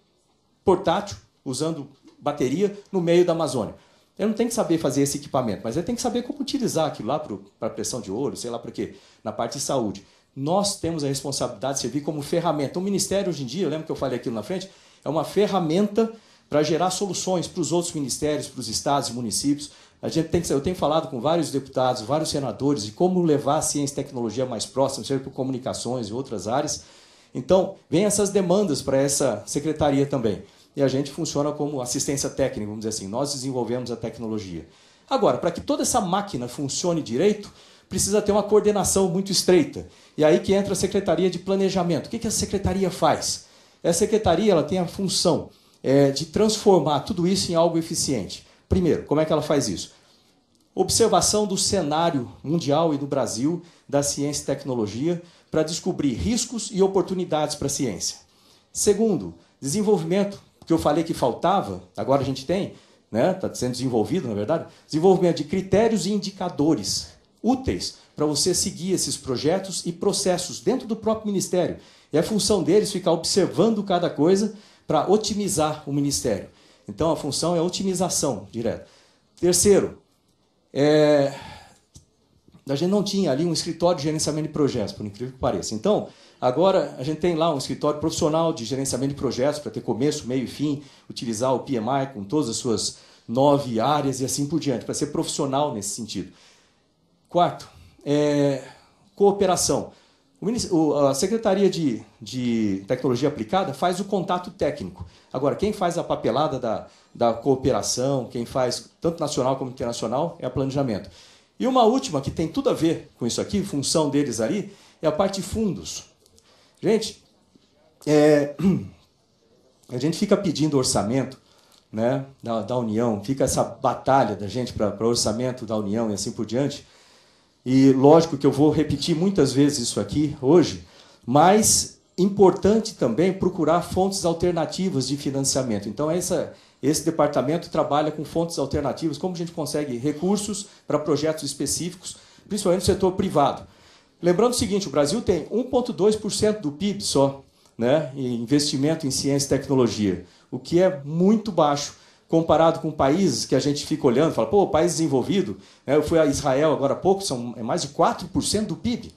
A: portátil, usando bateria, no meio da Amazônia. Ele não tem que saber fazer esse equipamento, mas ele tem que saber como utilizar aquilo lá para pressão de olho, sei lá para quê, na parte de saúde. Nós temos a responsabilidade de servir como ferramenta. O Ministério, hoje em dia, lembra que eu falei aquilo na frente? É uma ferramenta para gerar soluções para os outros ministérios, para os estados e municípios, Eu tenho falado com vários deputados, vários senadores, de como levar a ciência e tecnologia mais próxima, seja por comunicações e outras áreas. Então, vem essas demandas para essa secretaria também. E a gente funciona como assistência técnica, vamos dizer assim. Nós desenvolvemos a tecnologia. Agora, para que toda essa máquina funcione direito, precisa ter uma coordenação muito estreita. E aí que entra a Secretaria de Planejamento. O que a secretaria faz? A secretaria ela tem a função de transformar tudo isso em algo eficiente. Primeiro, como é que ela faz isso? Observação do cenário mundial e do Brasil da ciência e tecnologia para descobrir riscos e oportunidades para a ciência. Segundo, desenvolvimento, que eu falei que faltava, agora a gente tem, está sendo desenvolvido, na verdade, desenvolvimento de critérios e indicadores úteis para você seguir esses projetos e processos dentro do próprio Ministério. E a função deles é ficar observando cada coisa para otimizar o Ministério. Então, a função é otimização direta. Terceiro, a gente não tinha ali um escritório de gerenciamento de projetos, por incrível que pareça. Então, agora a gente tem lá um escritório profissional de gerenciamento de projetos para ter começo, meio e fim, utilizar o PMI com todas as suas 9 áreas e assim por diante, para ser profissional nesse sentido. Quarto, cooperação. A Secretaria de Tecnologia Aplicada faz o contato técnico. Agora, quem faz a papelada da cooperação, quem faz tanto nacional como internacional, é o planejamento. E uma última, que tem tudo a ver com isso aqui, função deles ali, é a parte de fundos. Gente, a gente fica pedindo orçamento, né, da União, fica essa batalha da gente para orçamento da União e assim por diante. E lógico que eu vou repetir muitas vezes isso aqui hoje, mas importante também procurar fontes alternativas de financiamento. Então, esse departamento trabalha com fontes alternativas, como a gente consegue recursos para projetos específicos, principalmente no setor privado. Lembrando o seguinte, o Brasil tem 1,2% do PIB só, né, em investimento em ciência e tecnologia, o que é muito baixo, comparado com países que a gente fica olhando e fala, pô, país desenvolvido, né, eu fui a Israel agora há pouco, é mais de 4% do PIB.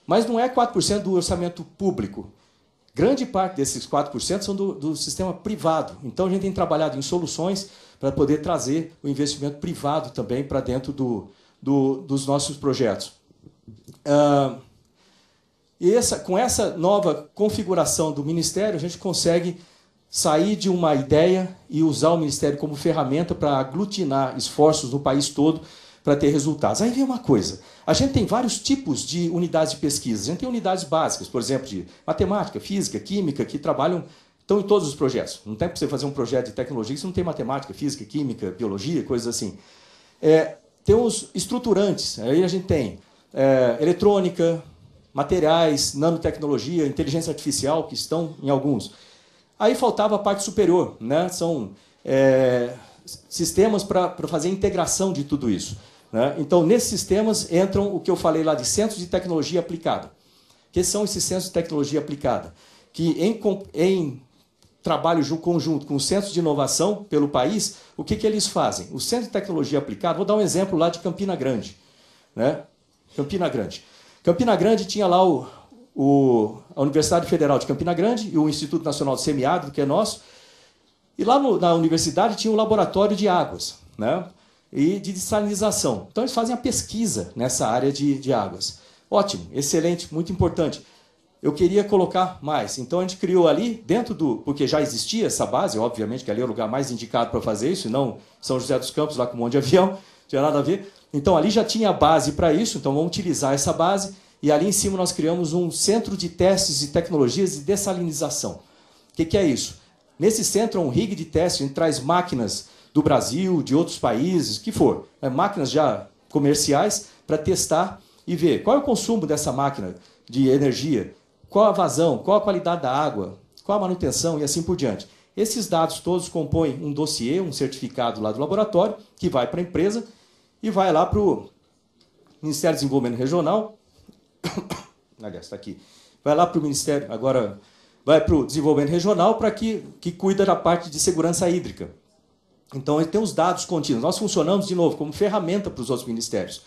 A: Mas não é 4% do orçamento público. Grande parte desses 4% são do sistema privado. Então, a gente tem trabalhado em soluções para poder trazer o investimento privado também para dentro dos nossos projetos. Com essa nova configuração do Ministério, a gente consegue sair de uma ideia e usar o Ministério como ferramenta para aglutinar esforços no país todo para ter resultados. Aí vem uma coisa, a gente tem vários tipos de unidades de pesquisa. A gente tem unidades básicas, por exemplo, de matemática, física, química, que estão em todos os projetos. Não tem para você fazer um projeto de tecnologia se não tem matemática, física, química, biologia, coisas assim. Tem os estruturantes, aí a gente tem eletrônica, materiais, nanotecnologia, inteligência artificial, que estão em alguns. Aí faltava a parte superior, né? São sistemas para fazer a integração de tudo isso, né? Então, nesses sistemas entram o que eu falei lá de centros de tecnologia aplicada. O que são esses centros de tecnologia aplicada? Que em trabalho conjunto com os centros de inovação pelo país, o que eles fazem? O centro de tecnologia aplicada, vou dar um exemplo lá de Campina Grande, né? Campina Grande tinha lá a Universidade Federal de Campina Grande e o Instituto Nacional de Semiárido, que é nosso. E lá na universidade tinha um laboratório de águas, né, e de dessalinização. Então, eles fazem a pesquisa nessa área de águas. Ótimo, excelente, muito importante. Eu queria colocar mais. Então, a gente criou ali, porque já existia essa base, obviamente que ali é o lugar mais indicado para fazer isso, e não São José dos Campos, lá com um monte de avião, não tinha nada a ver. Então, ali já tinha a base para isso, então vamos utilizar essa base. E ali em cima nós criamos um centro de testes de tecnologias de dessalinização. O que é isso? Nesse centro é um rig de teste, a gente traz máquinas do Brasil, de outros países, que for, máquinas já comerciais, para testar e ver qual é o consumo dessa máquina de energia, qual a vazão, qual a qualidade da água, qual a manutenção e assim por diante. Esses dados todos compõem um dossiê, um certificado lá do laboratório, que vai para a empresa e vai lá para o Ministério do Desenvolvimento Regional. Aliás, está aqui. Vai lá para o Ministério, agora vai para o Desenvolvimento Regional, para que cuida da parte de segurança hídrica. Então, ele tem os dados contínuos. Nós funcionamos, de novo, como ferramenta para os outros ministérios.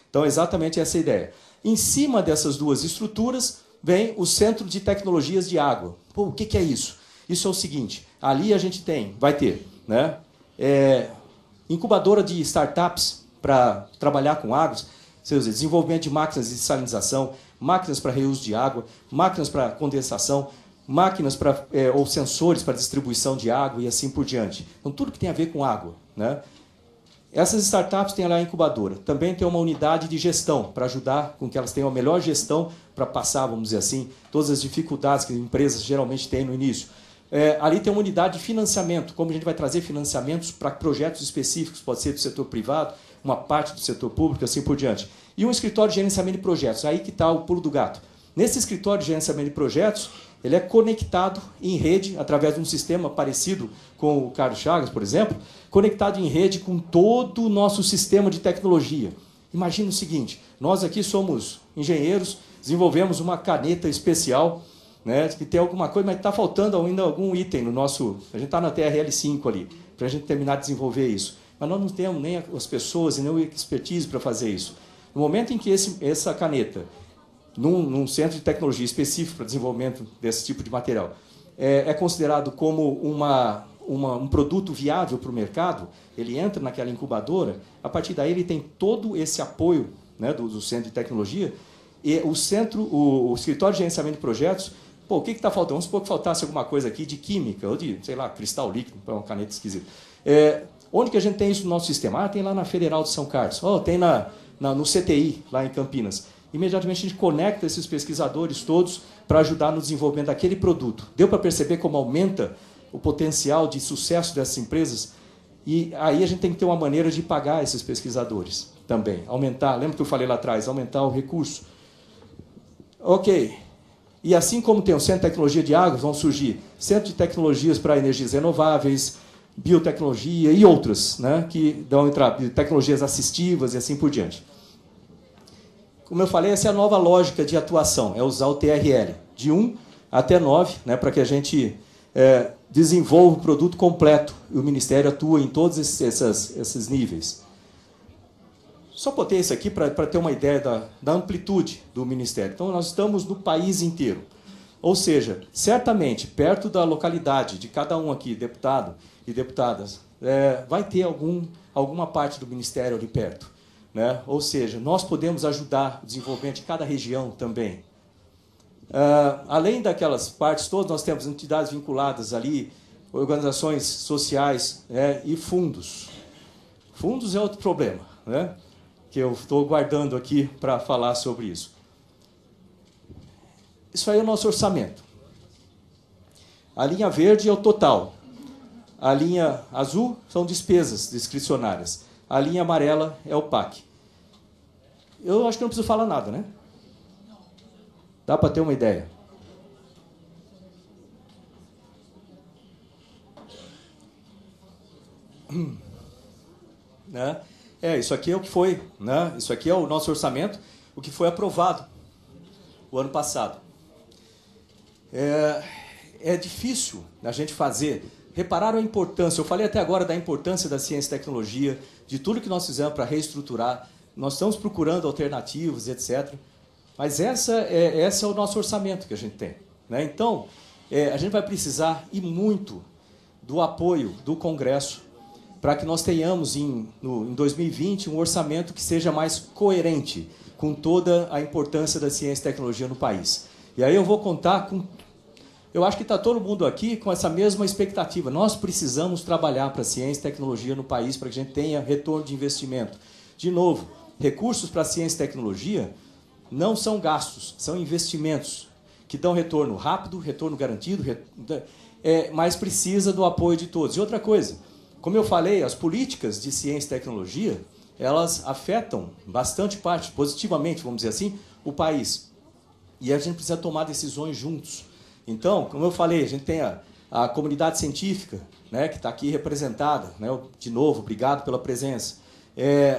A: Então, é exatamente essa a ideia. Em cima dessas duas estruturas, vem o Centro de Tecnologias de Água. Pô, o que é isso? Isso é o seguinte, ali a gente vai ter, né, incubadora de startups para trabalhar com águas, desenvolvimento de máquinas de salinização, máquinas para reuso de água, máquinas para condensação, máquinas ou sensores para distribuição de água e assim por diante. Então, tudo que tem a ver com água, né? Essas startups têm lá a incubadora. Também tem uma unidade de gestão para ajudar com que elas tenham a melhor gestão para passar, vamos dizer assim, todas as dificuldades que as empresas geralmente têm no início. Ali tem uma unidade de financiamento, como a gente vai trazer financiamentos para projetos específicos, pode ser do setor privado, uma parte do setor público, assim por diante. E um escritório de gerenciamento de projetos, aí que está o pulo do gato. Nesse escritório de gerenciamento de projetos, ele é conectado em rede, através de um sistema parecido com o Carlos Chagas, por exemplo, conectado em rede com todo o nosso sistema de tecnologia. Imagina o seguinte, nós aqui somos engenheiros, desenvolvemos uma caneta especial, né, que tem alguma coisa, mas está faltando ainda algum item no nosso... A gente está na TRL5 ali, para a gente terminar de desenvolver isso. Mas nós não temos nem as pessoas e nem o expertise para fazer isso. No momento em que essa caneta, num centro de tecnologia específico para desenvolvimento desse tipo de material, é considerado como um produto viável para o mercado, ele entra naquela incubadora, a partir daí ele tem todo esse apoio, né, do centro de tecnologia, e o escritório de gerenciamento de projetos, o que está faltando? Vamos supor que faltasse alguma coisa aqui de química, ou de, sei lá, cristal líquido, para uma caneta esquisita. Onde que a gente tem isso no nosso sistema? Tem lá na Federal de São Carlos, tem no CTI, lá em Campinas. Imediatamente a gente conecta esses pesquisadores todos para ajudar no desenvolvimento daquele produto. Deu para perceber como aumenta o potencial de sucesso dessas empresas? E aí a gente tem que ter uma maneira de pagar esses pesquisadores também. Aumentar, lembra que eu falei lá atrás? Aumentar o recurso. Ok. E assim como tem o Centro de Tecnologia de Águas, vão surgir Centro de Tecnologias para Energias Renováveis, biotecnologia e outras, né, que dão tecnologias assistivas e assim por diante. Como eu falei, essa é a nova lógica de atuação, é usar o TRL, de 1 até 9, né, para que a gente desenvolva o produto completo, e o Ministério atua em todos esses níveis. Só botei isso aqui para ter uma ideia da amplitude do Ministério. Então, nós estamos no país inteiro. Ou seja, certamente, perto da localidade de cada um aqui, deputado e deputadas, vai ter alguma parte do Ministério ali perto, né? Ou seja, nós podemos ajudar o desenvolvimento de cada região também. Além daquelas partes todas, nós temos entidades vinculadas ali, organizações sociais, e fundos. Fundos é outro problema, né, que eu estou guardando aqui para falar sobre isso. Isso aí é o nosso orçamento. A linha verde é o total. A linha azul são despesas discricionárias. A linha amarela é o PAC. Eu acho que não preciso falar nada, né? Dá para ter uma ideia. Né? Isso aqui é o que foi, né? Isso aqui é o nosso orçamento, o que foi aprovado o ano passado. É difícil a gente fazer. Repararam a importância, eu falei até agora da importância da ciência e tecnologia, de tudo que nós fizemos para reestruturar, nós estamos procurando alternativas, etc. Mas esse é o nosso orçamento que a gente tem, né? Então, a gente vai precisar e muito do apoio do Congresso para que nós tenhamos em 2020 um orçamento que seja mais coerente com toda a importância da ciência e tecnologia no país. E aí eu vou contar com... Eu acho que está todo mundo aqui com essa mesma expectativa. Nós precisamos trabalhar para a ciência e tecnologia no país para que a gente tenha retorno de investimento. De novo, recursos para a ciência e tecnologia não são gastos, são investimentos que dão retorno rápido, retorno garantido, mas precisa do apoio de todos. E outra coisa, como eu falei, as políticas de ciência e tecnologia, elas afetam bastante parte, positivamente, vamos dizer assim, o país. E a gente precisa tomar decisões juntos. Então, como eu falei, a gente tem a comunidade científica, né, que está aqui representada, né, de novo, obrigado pela presença.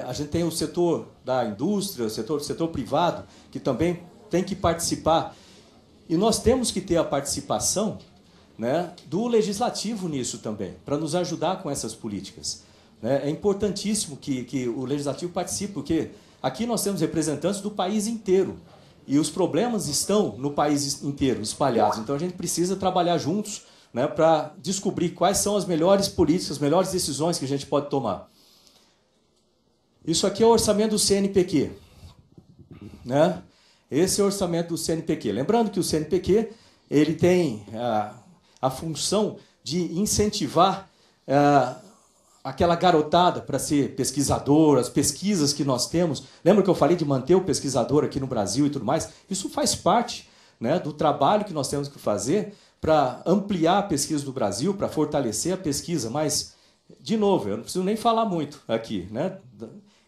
A: A gente tem o setor da indústria, o setor privado, que também tem que participar. E nós temos que ter a participação, né, do legislativo nisso também, para nos ajudar com essas políticas. Né? É importantíssimo que o legislativo participe, porque aqui nós temos representantes do país inteiro. E os problemas estão no país inteiro, espalhados. Então, a gente precisa trabalhar juntos, né, para descobrir quais são as melhores políticas, as melhores decisões que a gente pode tomar. Isso aqui é o orçamento do CNPq, né? Esse é o orçamento do CNPq. Lembrando que o CNPq ele tem a função de incentivar aquela garotada para ser pesquisador, as pesquisas que nós temos. Lembra que eu falei de manter o pesquisador aqui no Brasil e tudo mais? Isso faz parte, né, do trabalho que nós temos que fazer para ampliar a pesquisa do Brasil, para fortalecer a pesquisa. Mas, de novo, eu não preciso nem falar muito aqui, né?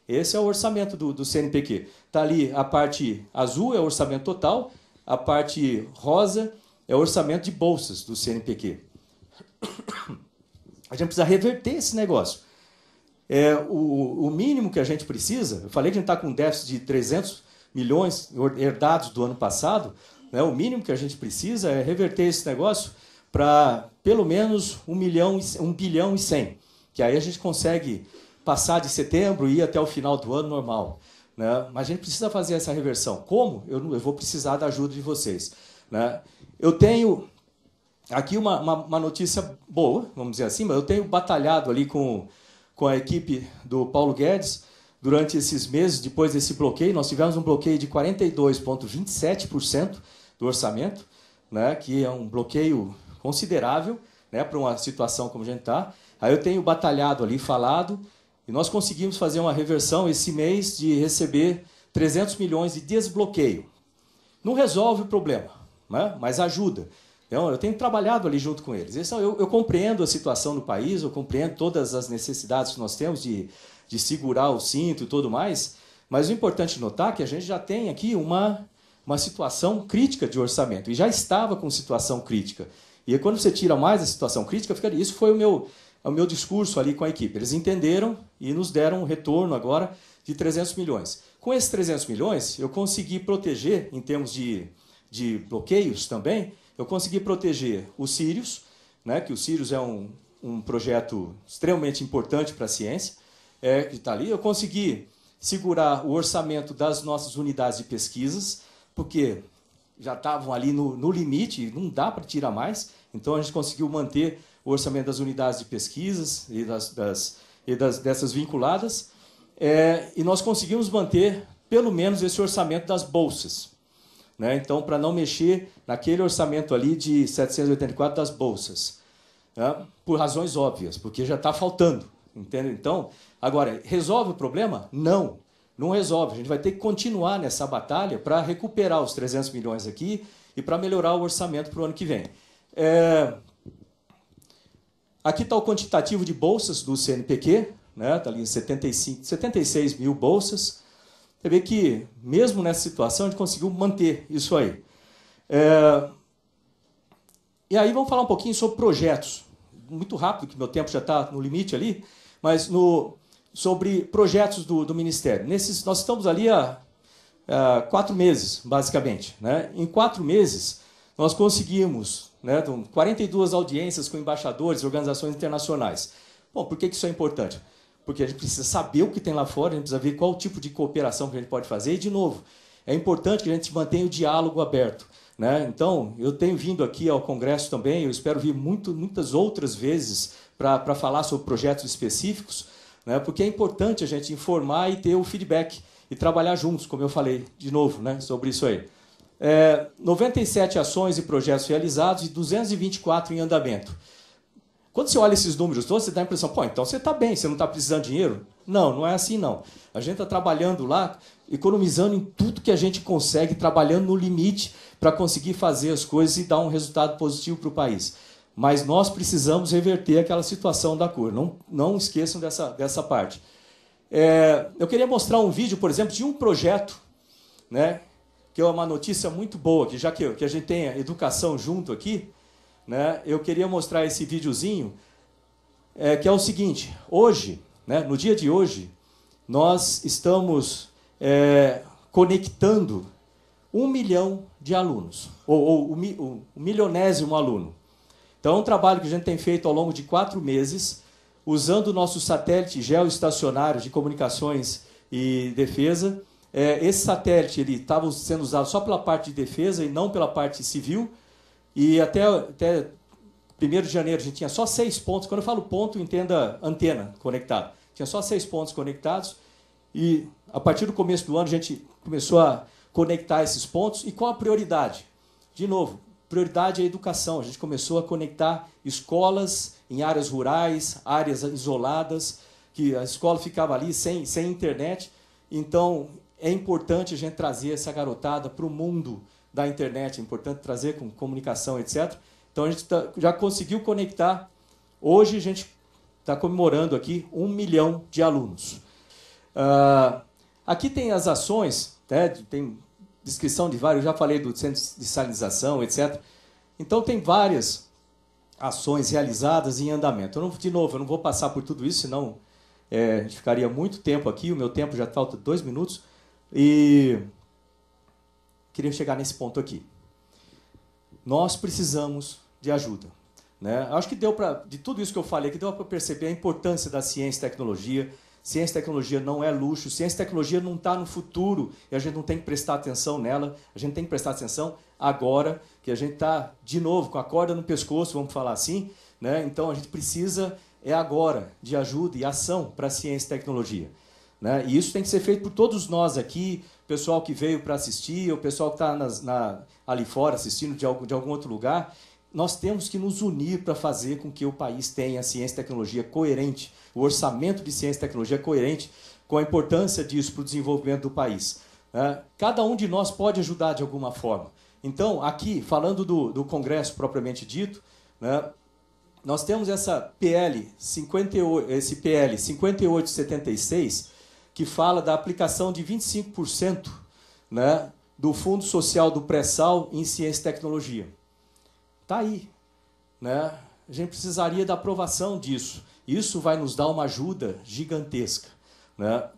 A: Esse é o orçamento do CNPq. Está ali a parte azul, é o orçamento total, a parte rosa é o orçamento de bolsas do CNPq. A gente precisa reverter esse negócio. O mínimo que a gente precisa, eu falei que a gente está com um déficit de 300 milhões herdados do ano passado, né? O mínimo que a gente precisa é reverter esse negócio para pelo menos 1 bilhão e 100, que aí a gente consegue passar de setembro e ir até o final do ano normal, né? Mas a gente precisa fazer essa reversão. Como? Eu vou precisar da ajuda de vocês, né? Eu tenho aqui uma notícia boa, vamos dizer assim, mas eu tenho batalhado ali com a equipe do Paulo Guedes durante esses meses, depois desse bloqueio. Nós tivemos um bloqueio de 42,27% do orçamento, né, que é um bloqueio considerável, né, para uma situação como a gente está. Aí eu tenho batalhado ali, falado, e nós conseguimos fazer uma reversão esse mês de receber 300 milhões de desbloqueio. Não resolve o problema, né, mas ajuda. Então, eu tenho trabalhado ali junto com eles. Eu compreendo a situação do país, eu compreendo todas as necessidades que nós temos de segurar o cinto e tudo mais, mas o importante notar é que a gente já tem aqui uma situação crítica de orçamento, e já estava com situação crítica. E aí, quando você tira mais a situação crítica, fica ali. Isso foi o meu discurso ali com a equipe. Eles entenderam e nos deram um retorno agora de 300 milhões. Com esses 300 milhões, eu consegui proteger, em termos de bloqueios também, eu consegui proteger o Sirius, né, que o Sirius é um projeto extremamente importante para a ciência, que está ali. Eu consegui segurar o orçamento das nossas unidades de pesquisas, porque já estavam ali no limite, não dá para tirar mais. Então, a gente conseguiu manter o orçamento das unidades de pesquisas e dessas vinculadas. E nós conseguimos manter, pelo menos, esse orçamento das bolsas, né? Então, para não mexer naquele orçamento ali de 784 das bolsas, né? Por razões óbvias, porque já está faltando. Entende? Então, agora, resolve o problema? Não, não resolve. A gente vai ter que continuar nessa batalha para recuperar os 300 milhões aqui e para melhorar o orçamento para o ano que vem. Aqui está o quantitativo de bolsas do CNPq, né? Está ali 76 mil bolsas. Você vê que, mesmo nessa situação, a gente conseguiu manter isso aí. E aí vamos falar um pouquinho sobre projetos. Muito rápido, que meu tempo já está no limite ali, mas sobre projetos do Ministério. Nós estamos ali há 4 meses, basicamente, né? Em 4 meses, nós conseguimos, né, 42 audiências com embaixadores e organizações internacionais. Bom, por que isso é importante? Porque a gente precisa saber o que tem lá fora, a gente precisa ver qual tipo de cooperação que a gente pode fazer. E, de novo, é importante que a gente mantenha o diálogo aberto, né? Então, eu tenho vindo aqui ao Congresso também, eu espero vir muitas outras vezes para falar sobre projetos específicos, né? Porque é importante a gente informar e ter o feedback e trabalhar juntos, como eu falei de novo, né, sobre isso aí. 97 ações e projetos realizados e 224 em andamento. Quando você olha esses números todos, você dá a impressão, pô, então você está bem, você não está precisando de dinheiro? Não, não é assim, não. A gente está trabalhando lá, economizando em tudo que a gente consegue, trabalhando no limite para conseguir fazer as coisas e dar um resultado positivo para o país. Mas nós precisamos reverter aquela situação da curva. Não esqueçam dessa parte. Eu queria mostrar um vídeo, por exemplo, de um projeto, né, que é uma notícia muito boa, que já que a gente tem a educação junto aqui, né, eu queria mostrar esse videozinho, que é o seguinte: hoje, né, no dia de hoje, nós estamos conectando 1 milhão de alunos, ou o milionésimo aluno. Então, é um trabalho que a gente tem feito ao longo de 4 meses, usando o nosso satélite geoestacionário de comunicações e defesa. Esse satélite estava sendo usado só pela parte de defesa e não pela parte civil. E até 1º de janeiro a gente tinha só 6 pontos. Quando eu falo ponto, entenda antena conectada. Tinha só 6 pontos conectados. E, a partir do começo do ano, a gente começou a conectar esses pontos. E qual a prioridade? De novo, prioridade é a educação. A gente começou a conectar escolas em áreas rurais, áreas isoladas, que a escola ficava ali sem internet. Então, é importante a gente trazer essa garotada para o mundo da internet, é importante trazer com comunicação, etc. Então, a gente já conseguiu conectar. Hoje, a gente está comemorando aqui 1 milhão de alunos. Aqui tem as ações, né, tem descrição de vários, eu já falei do centro de salinização, etc. Então, tem várias ações realizadas em andamento. De novo, eu não vou passar por tudo isso, senão a gente ficaria muito tempo aqui, o meu tempo já falta 2 minutos, e queria chegar nesse ponto aqui. Nós precisamos de ajuda. Né? Acho que deu para, de tudo isso que eu falei, que deu para perceber a importância da ciência e tecnologia. Ciência e tecnologia não é luxo, ciência e tecnologia não está no futuro e a gente não tem que prestar atenção nela, a gente tem que prestar atenção agora, que a gente está, de novo, com a corda no pescoço, vamos falar assim, né? Então a gente precisa, agora, de ajuda e ação para a ciência e tecnologia. Né? E isso tem que ser feito por todos nós aqui, o pessoal que veio para assistir, o pessoal que está ali fora assistindo de algum outro lugar. Nós temos que nos unir para fazer com que o país tenha ciência e tecnologia coerente, o orçamento de ciência e tecnologia coerente com a importância disso para o desenvolvimento do país. Cada um de nós pode ajudar de alguma forma. Então, aqui, falando do Congresso propriamente dito, né, nós temos esse PL 5876, que fala da aplicação de 25%, né, do Fundo Social do Pré-Sal em ciência e tecnologia. Está aí. Né? A gente precisaria da aprovação disso. Isso vai nos dar uma ajuda gigantesca. Né?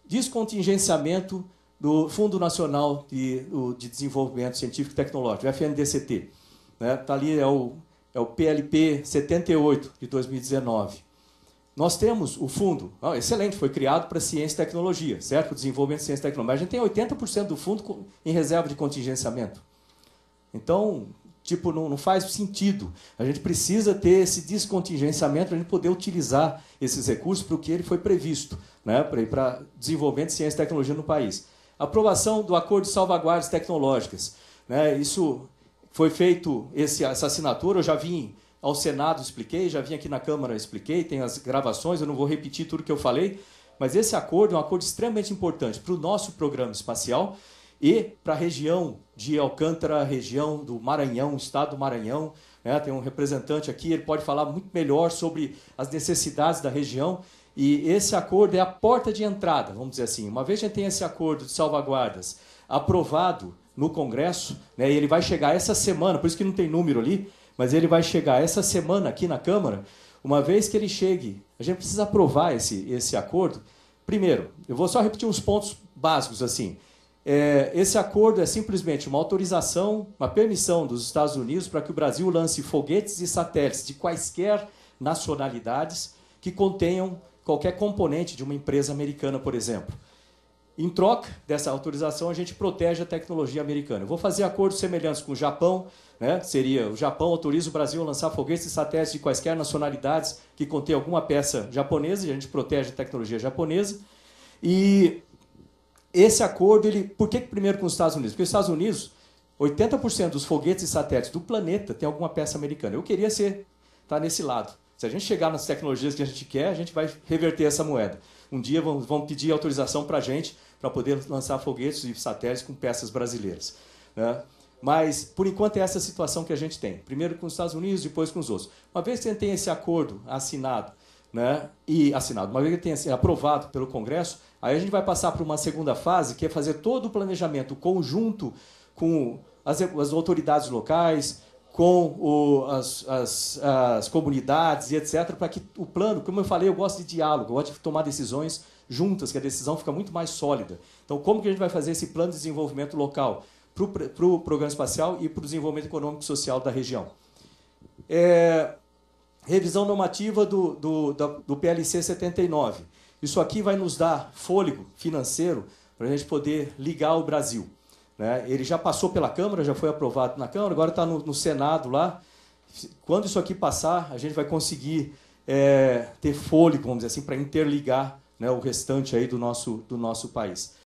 A: Descontingenciamento do Fundo Nacional de Desenvolvimento Científico e Tecnológico, o FNDCT. Né? Tá ali, é o PLP 78, de 2019. Nós temos o fundo, excelente, foi criado para ciência e tecnologia, certo? Para o desenvolvimento de ciência e tecnologia. Mas a gente tem 80% do fundo em reserva de contingenciamento. Então, tipo, não faz sentido. A gente precisa ter esse descontingenciamento para a gente poder utilizar esses recursos para o que ele foi previsto, né? Para desenvolvimento de ciência e tecnologia no país. Aprovação do Acordo de Salvaguardas Tecnológicas. Né? Isso foi feito, essa assinatura, eu já vim ao Senado, expliquei, já vim aqui na Câmara, expliquei, tem as gravações, eu não vou repetir tudo que eu falei, mas esse acordo é um acordo extremamente importante para o nosso programa espacial e para a região de Alcântara, região do Maranhão, estado do Maranhão. Né? Tem um representante aqui, ele pode falar muito melhor sobre as necessidades da região. E esse acordo é a porta de entrada, vamos dizer assim. Uma vez que a gente tem esse acordo de salvaguardas aprovado no Congresso, né, e ele vai chegar essa semana, por isso que não tem número ali, mas ele vai chegar essa semana aqui na Câmara. Uma vez que ele chegue, a gente precisa aprovar esse acordo. Primeiro, eu vou só repetir uns pontos básicos assim. Esse acordo é simplesmente uma autorização, uma permissão dos Estados Unidos para que o Brasil lance foguetes e satélites de quaisquer nacionalidades que contenham qualquer componente de uma empresa americana, por exemplo. Em troca dessa autorização, a gente protege a tecnologia americana. Eu vou fazer acordos semelhantes com o Japão, né? Seria o Japão autoriza o Brasil a lançar foguetes e satélites de quaisquer nacionalidades que contêm alguma peça japonesa, e a gente protege a tecnologia japonesa. E esse acordo, por que primeiro com os Estados Unidos? Porque os Estados Unidos, 80% dos foguetes e satélites do planeta tem alguma peça americana. Eu queria estar nesse lado. Se a gente chegar nas tecnologias que a gente quer, a gente vai reverter essa moeda. Um dia vão pedir autorização para a gente para poder lançar foguetes e satélites com peças brasileiras. Né? Mas, por enquanto, é essa situação que a gente tem. Primeiro com os Estados Unidos, depois com os outros. Uma vez que a gente tem esse acordo assinado, né, uma vez que ele tenha aprovado pelo Congresso, aí a gente vai passar para uma segunda fase, que é fazer todo o planejamento conjunto com as autoridades locais, com as comunidades e etc., para que o plano, como eu falei, eu gosto de diálogo, eu gosto de tomar decisões juntas, que a decisão fica muito mais sólida. Então, como que a gente vai fazer esse plano de desenvolvimento local para o programa espacial e para o desenvolvimento econômico e social da região? Revisão normativa do PLC 79. Isso aqui vai nos dar fôlego financeiro para a gente poder ligar o Brasil. Né? Ele já passou pela Câmara, já foi aprovado na Câmara, agora está no Senado lá. Quando isso aqui passar, a gente vai conseguir ter fôlego, vamos dizer assim, para interligar né, o restante aí do nosso país.